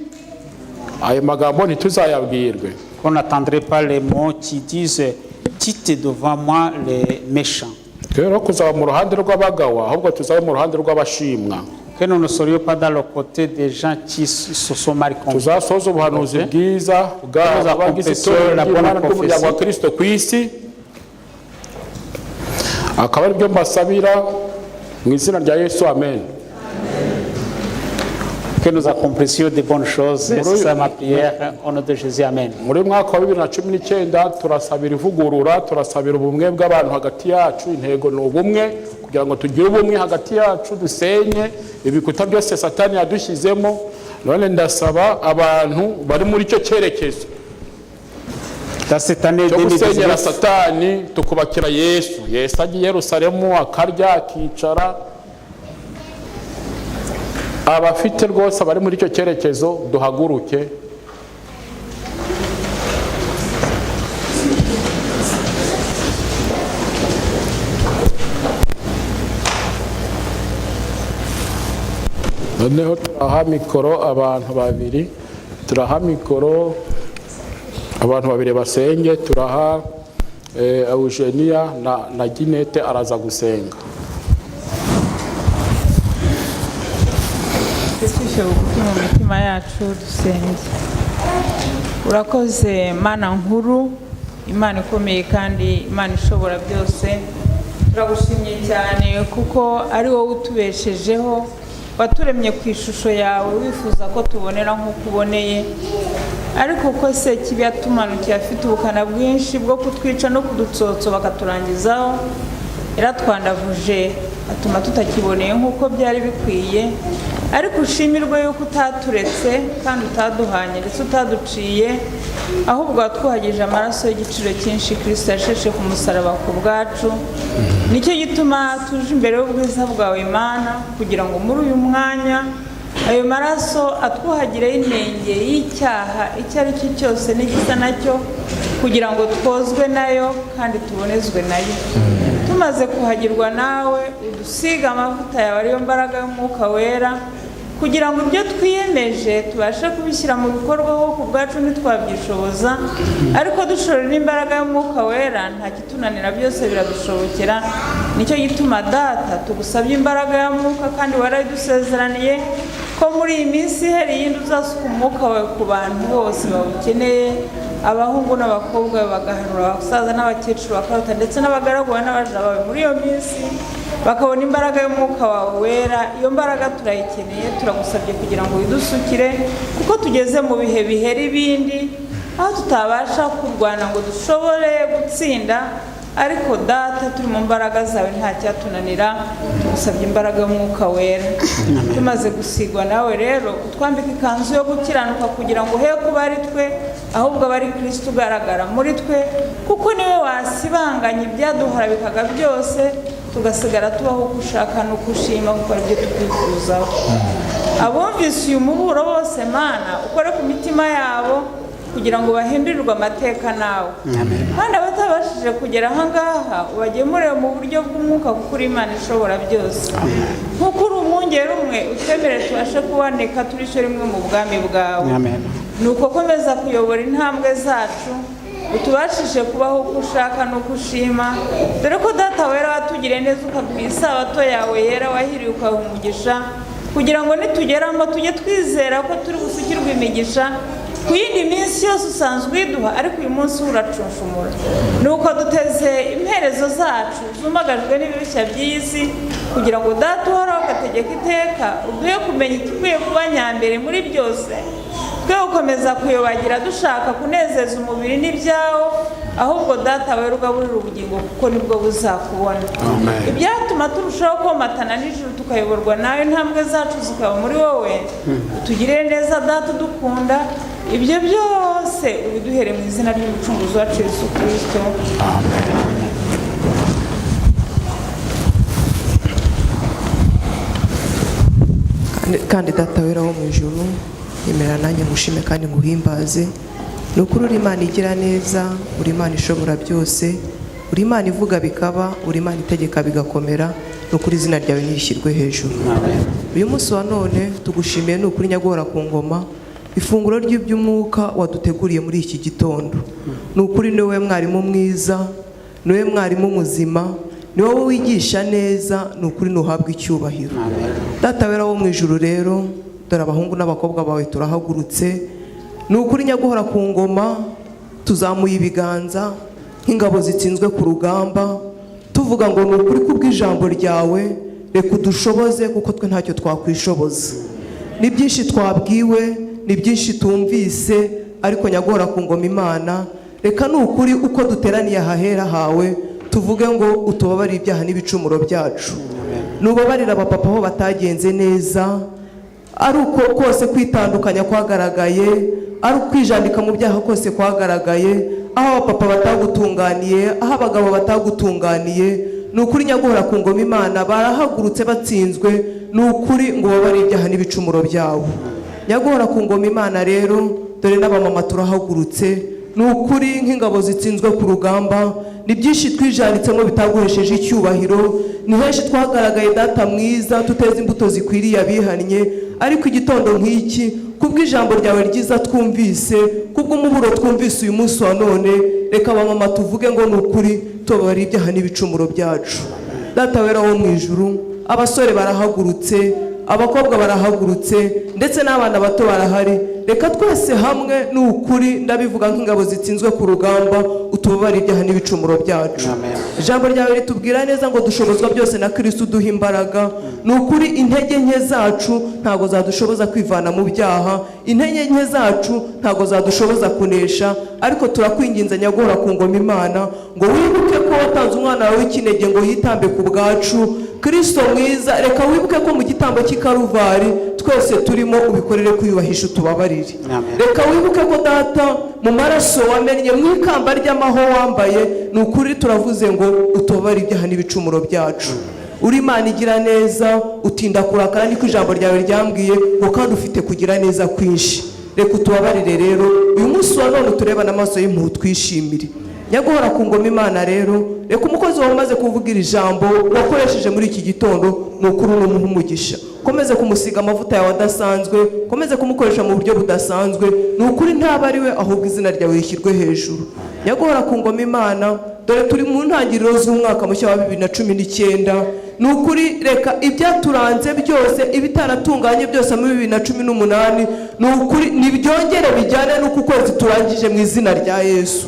Ayo magambo ntituzayabwirwe. On n'attendrait pas les mots qui disent quitte devant moi les méchants. Rero kuzaba mu ruhande rw'abagawa ahubwo tuzaba mu ruhande rw'abashimwa. Que nous ne serions pas dans le côté des gens qui se sont mal conduits. Tuzasoza ubuhanuzi bwiza bw'abagize itorero ry'Imana ry'umuryango wa Kristo ku isi. Akaba ari byo mbasabira mu izina rya Yesu, amen. Que nous accomplissions de bonnes choses, c'est ma prière au nom de Jésus, amen. Muri mwaka wa 2019 turasabira ivugurura, turasabira ubumwe bw'abantu hagati yacu. Intego ni ubumwe kugira ngo tugire ubumwe hagati yacu, dusenye ibikuta byose Satani yadushyizemo. None ndasaba abantu bari muri cyo cyerekezo Cette année cyo gusenyera 2019, Satani tukubakira Yesu. Yesu agiye Yerusalemu akarya akicara. Abafite rwose abari muri cyo cyerekezo duhaguruke. Noneho turaha mikoro abantu babiri, turaha mikoro abantu babiri basenge, turaha Eugenia na Ginette araza gusenga. Twishyushye bugufi mu mitima yacu dusenge. Urakoze Mana nkuru, Imana ikomeye kandi Imana ishobora byose. Turagushimye cyane kuko ari wowe utubeshejeho, waturemye ku ishusho yawe wifuza ko tubonera nk'uko uboneye. Ariko uko se kibi yatumanukiye afite ubukana bwinshi bwo kutwica no kudutsotso bakaturangizaho, yaratwandavuje atuma tutakiboneye nk'uko byari bikwiye. Ariko ushimirwe yuko utaturetse kandi utaduhanye ndetse utaduciye, ahubwo watwuhagije amaraso y'igiciro cyinshi Kristo yasheshe ku musaraba ku bwacu. Nicyo gituma tuje imbere y'ubwiza bwawe Imana kugira ngo muri uyu mwanya ayo maraso atwuhagireho inenge y'icyaha icyo ari cyo cyose n'igisa nacyo, kugira ngo twozwe nayo kandi tubonezwe nayo. Tumaze kuhagirwa nawe udusiga amavuta yawe ariyo mbaraga y'umwuka wera, kugira ngo ibyo twiyemeje tubashe kubishyira mu bikorwa ho ku bwacu ntitwabyishoboza, ariko dushorera n'imbaraga y'umwuka wera nta kitunanira, byose biradushobokera. Nicyo gituma Data tugusabye imbaraga y'umwuka kandi warayidusezeraniye ko muri iyi minsi ihari yindi uzasuka umwuka wawe ku bantu bose bawukeneye, abahungu n'abakobwa bagahanura, abasaza n'abakecuru bakarota ndetse n'abagaragu n'abaja bawe muri iyo minsi bakabona imbaraga y'umwuka wawe wera. Iyo mbaraga turayikeneye, turagusabye kugira ngo widusukire kuko tugeze mu bihe bihera ibindi aho tutabasha kurwana ngo dushobore gutsinda, ariko Data turi mu mbaraga zawe nta cyatunanira. Tugusabye imbaraga y'umwuka wera. Tumaze gusigwa nawe rero utwambika ikanzu yo gukiranuka kugira ngo he kuba ari twe ahubwo bari Kristo ugaragara muri twe, kuko niwe wasibanganya ibyaduhora bikaga byose, tugasigara tubaho uko ushaka no kushima gukora ibyo tukwifuzaho. Abumvise uyu muburo bose Mana ukore ku mitima yabo kugira ngo bahindurirwe amateka nawe, kandi abatabashije kugera ahangaha ubagemurire mu buryo bw'umwuka kuko uri Imana ishobora byose. Nk'uko uri umwungeri umwe utwemerere tubashe kuboneka turi cyo rimwe mu bwami bwawe. Nuko komeza kuyobora intambwe zacu, utubashije kubaho uko ushaka no kushima, dore ko Data wera watugiriye neza ukaduha isabato yawe yera wahiriye ukaha umugisha, kugira ngo nitugeramo tujye twizera ko turi gusukirwa imigisha ku yindi minsi yose usanzwe uyiduha, ariko uyu munsi uracunshumura. Nuko duteze imperezo zacu zumagajwe n'ibirushya by'isi, kugira ngo Data uhoraho ugategeka iteka uduhe kumenya ikikwiye kuba nyambere muri byose, twe gukomeza kuyobagira dushaka kunezeza umubiri n'ibyawo, ahubwo Data wera ugaburira ubugingo kuko nibwo buzakubona. Ibyatuma turushaho komatana n'ijuru tukayoborwa nawe, intambwe zacu zikaba muri wowe. Utugirire neza Data udukunda, ibyo byose ubiduhere mu izina ry'umucunguzi wacu Yesu Kristo. Kandi Data wera wo mu ijuru, yemerera nanjye ngushime kandi nguhimbaze Nukuri uri Imana igira neza, uri Imana ishobora byose, uri Imana ivuga bikaba, uri Imana itegeka bigakomera, nukuri izina ryawe nirishyirwe hejuru. Uyu munsi wa none tugushimiye nukuri Nyaguhora ku ngoma, ifunguro ry'iby'umwuka waduteguriye muri iki gitondo. Nukuri ni wowe mwarimu mwiza, ni wowe mwarimu muzima, ni wowe wigisha neza, nukuri nuhabwa icyubahiro. Data wera wo mu ijuru rero, dore abahungu n'abakobwa bawe turahagurutse, nukuri Nyaguhora ku ngoma, tuzamuye ibiganza nk'ingabo zitsinzwe ku rugamba, tuvuga ngo nukuri kubw'ijambo ryawe, reka udushoboze kuko twe ntacyo twakwishoboza. Ni byinshi twabwiwe, ni byinshi tumvise, ariko Nyaguhora ku ngoma Imana, reka nukuri uko duteraniye ahahera hawe, tuvuge ngo utubabarire ibyaha n'ibicumuro byacu. Nubabarira abapapa aho batagenze neza, ari uko kose kwitandukanya kwagaragaye, ari ukwijandika mu byaha kose kwagaragaye, aho abapapa batagutunganiye, aho abagabo batagutunganiye, nukuri Nyaguhora ku ngoma Imana barahagurutse batsinzwe, nukuri ngo ubabarire ibyaha n'ibicumuro byabo. Nyaguhora ku ngoma Imana rero, dore n'abamama turahagurutse, nukuri nk'ingabo zitsinzwe ku rugamba, ni byinshi twijanditsemo bitaguhesheje icyubahiro, ni henshi twagaragaye Data mwiza tuteze imbuto zikwiriye abihannye, ariko igitondo nk'iki kubw'ijambo ryawe ryiza twumvise, kubw'umuburo twumvise uyu munsi wa none, reka abamama tuvuge ngo nukuri tubabarire ibyaha n'ibicumuro byacu. Data wera wo mu ijuru, abasore barahagurutse, abakobwa barahagurutse, ndetse n'abana bato barahari, reka twese hamwe nukuri ndabivuga nk'ingabo zitsinzwe ku rugamba, utubabarire ibyaha n'ibicumuro byacu. Ijambo ryawe ritubwira neza ngo dushobozwa byose na Kristo uduha imbaraga, nukuri intege nke zacu ntago zadushoboza kwivana mu byaha, intege nke zacu ntago zadushoboza kunesha, ariko turakwinginze Nyaguhora ku ngoma Imana ngo wibuke ko watanze umwana wawe w'ikinege ngo yitambe ku bwacu. Kristo mwiza, reka wibuke ko mu gitambo cy'Ikaruvari twese turimo ubikorere kwiyubahisha utubabarire. Reka wibuke ko Data mu maraso wamennye mu ikamba ry'amaho wambaye, nukuri turavuze ngo utubabarire ibyaha n'ibicumuro byacu. Uri Imana igira neza, utinda kurakara, niko ijambo ryawe ryambwiye ngo kandi ufite kugira neza kwinshi. Reka utubabarire rero uyu munsi wa none tureba n'amaso y'impuhwe twishimire. Nyaguhora ku ngoma Imana rero, reka umukozi wawe umaze kuvugira ijambo wakoresheje muri iki gitondo, nukuri n'umuha umugisha, komeze kumusiga amavuta yawe adasanzwe, komeze kumukoresha mu buryo budasanzwe, nukuri ntaba ari we ahubwo izina ryawe rishyirwe hejuru. Nyaguhora ku ngoma Imana, dore turi mu ntangiriro z'umwaka mushya wa 2019, nukuri reka ibyaturanze byose, ibitaratunganye byose muri 2018, nukuri nibyongere bijyane n'uko ukwezi turangije mu izina rya Yesu.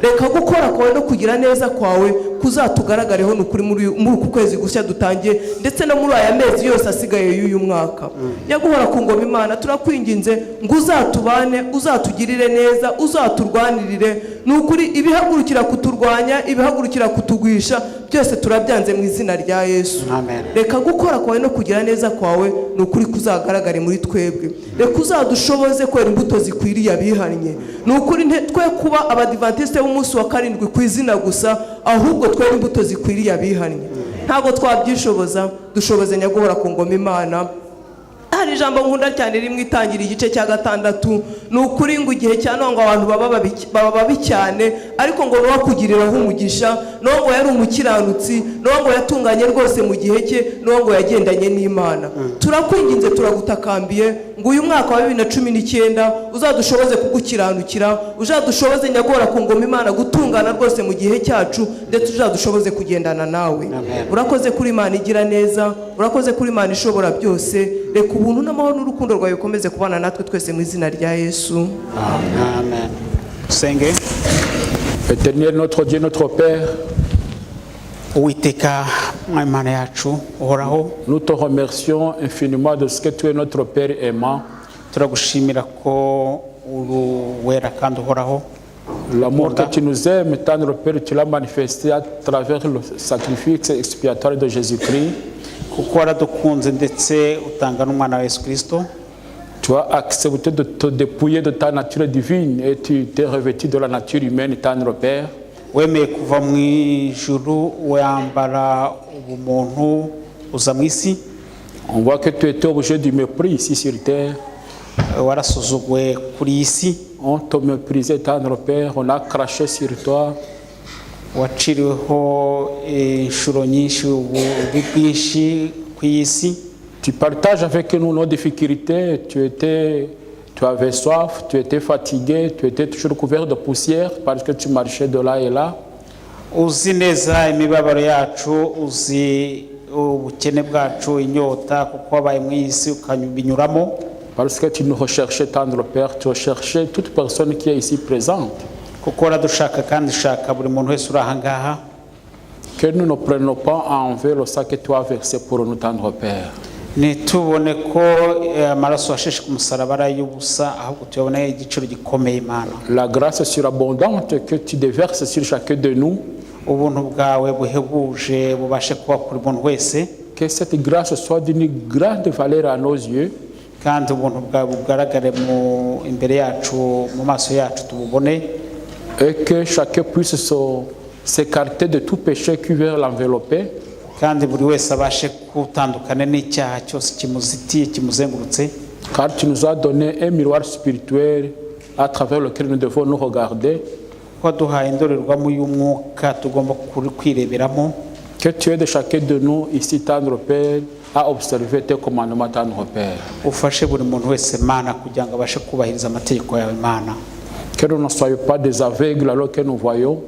Reka gukora kwawe no kugira neza kwawe kuzatugaragareho nukuri muri uku kwezi gushya dutangiye, ndetse no muri aya mezi yose asigaye y'uyu mwaka. Nyaguhora ku ngoma Imana, turakwinginze ngo uzatubane, uzatugirire neza, uzaturwanirire, nukuri ibihagurukira kuturwanya, ibihagurukira kutugwisha, byose turabyanze mu izina rya Yesu. Reka gukora kwawe no kugira neza kwawe nukuri kuzagaragare muri twebwe. Reka uzadushoboze kwera imbuto zikwiriye abihannye, nukuri twe kuba abadivantiste b'umunsi wa karindwi ku izina gusa, ahubwo twera imbuto zikwiriye abihannye. Ntago twabyishoboza, dushoboze Nyaguhora ku ngoma Imana. Hari ijambo nkunda cyane rimwe itangira igice cya 6, nukuri ngo igihe cyane ngo abantu baba babi cyane, ariko ngo nuwakugiriraho umugisha, ngo yari umukiranutsi, ngo yatunganye rwose mu gihe cye, ngo yagendanye n'Imana. Turakwinginze, turagutakambiye ngo uyu mwaka wa 2019 uzadushoboze kugukiranukira, uzadushoboze Nyaguhora ku ngoma Imana gutungana rwose mu gihe cyacu, ndetse uzadushoboze kugendana nawe. Urakoze kuri Imana igira neza, urakoze kuri Imana ishobora byose. Reka ubuntu n'amahoro n'urukundo rwawe bikomeze kubana natwe twese mu izina rya Yesu. Amen. Senge. Éternel notre Dieu, notre Père, Uwiteka Imana yacu uhoraho, nous te remercions infiniment de ce que tu es notre Père aimant. Turagushimira ko uwera kandi uhoraho. L'amour que tu nous aimes, tendre Père, tu l'as manifesté à travers le sacrifice expiatoire de Jésus-Christ. Kuko waradukunze ndetse utanga n'umwana wa Yesu Kristo. Tu as accepté de te dépouiller de ta nature divine et tu t'es revêtu de la nature humaine, tendre Père. Wemeye kuva mu ijuru wambara ubumuntu uza mu isi. On voit que tu étais objet du mépris ici sur terre. warasuzugwe kuri iyi si, On t'a méprisé, tendre Père, on a craché sur toi. waciriweho inshuro nyinshi ububi bwinshi ku iyi si. Tu partages avec nous nos difficultés, tu avais soif, tu étais fatigué, tu étais toujours couvert de poussière parce que tu marchais de là et là. Uzi neza imibabaro yacu, uzi ubukene bwacu, inyota, kuko wabaye mu iyi si ukabinyuramo. Parce que tu nous recherchais, tendre Père, tu recherchais toute personne qui est ici présente. Kuko waradushaka kandi ushaka buri muntu wese uri aha ngaha. Que nous ne prenions pas en vain le sang que tu as versé pour nous, tendre Père. Ntitubone ko amaraso asheshe ku musaraba ari ay'ubusa, ahubwo tuyabone igiciro gikomeye Imana. La grâce surabondante que tu déverses sur chacun de nous, Ubuntu bwawe buhebuje bubashe kuba kuri muntu wese, que cette grâce soit d'une grande valeur à nos yeux, kandi ubuntu bwawe bugaragare imbere yacu, mu maso yacu tububone, et que chacun puisse s'écarter de tout péché qui veut l'envelopper, kandi buri wese abashe gutandukana n'icyaha cyose kimuzitiye kimuzengurutse. car tu nous as donné un miroir spirituel à travers lequel nous devons nous regarder. Waduhaye indorerwamo y'umwuka tugomba kwireberamo. Que tu aides chacun de nous ici, tendre Père, à observer tes commandements, tendre Père. Ufashe buri muntu wese Mana kugira ngo abashe kubahiriza amategeko yawe Mana. Que nous ne soyons pas des aveugles alors que nous voyons.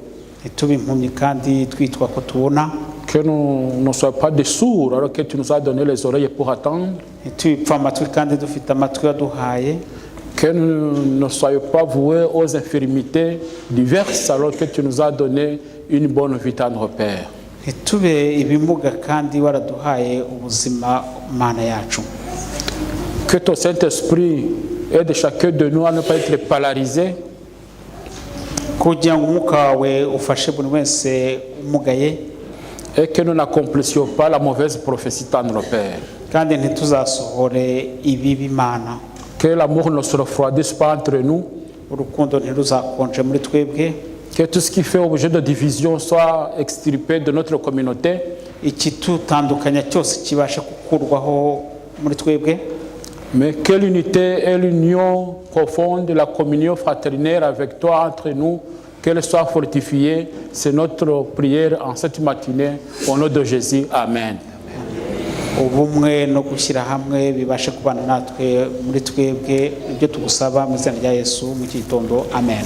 Ntitube impumyi kandi twitwa ko tubona. Que nous ne soyons pas des sourds alors que tu nous as donné les oreilles pour attendre. Ntitubipfa amatwi kandi dufite amatwi yaduhaye. Que nous ne soyons pas voués aux infirmités diverses alors que tu nous as donné une bonne vie, tendre Père. Ntitube ibimuga kandi waraduhaye ubuzima Mana yacu. Que ton Saint-Esprit aide chacun de nous à ne pas être polarisé. Kugira ngo umwuka wawe ufashe buri wese umugaye, et que nous n'accomplissions pas la mauvaise prophétie, tendre Père. kandi ntituzasohore ibibi Mana. Que l'amour ne se refroidisse pas entre nous. Urukundo ntiruzakonje muri twebwe. Que tout ce qui fait objet de division soit extirpé de notre communauté. Ikitutandukanya cyose kibashe gukurwaho muri twebwe. Mais que l'unité et l'union profonde, la communion fraternelle avec toi entre nous, qu'elle soit fortifiée. C'est notre prière en cette matinée. Au nom de Jésus. Amen. Ubumwe no gushyira hamwe bibashe kubana natwe muri twebwe, ibyo tugusaba mu izina rya Yesu mu gitondo. Amen.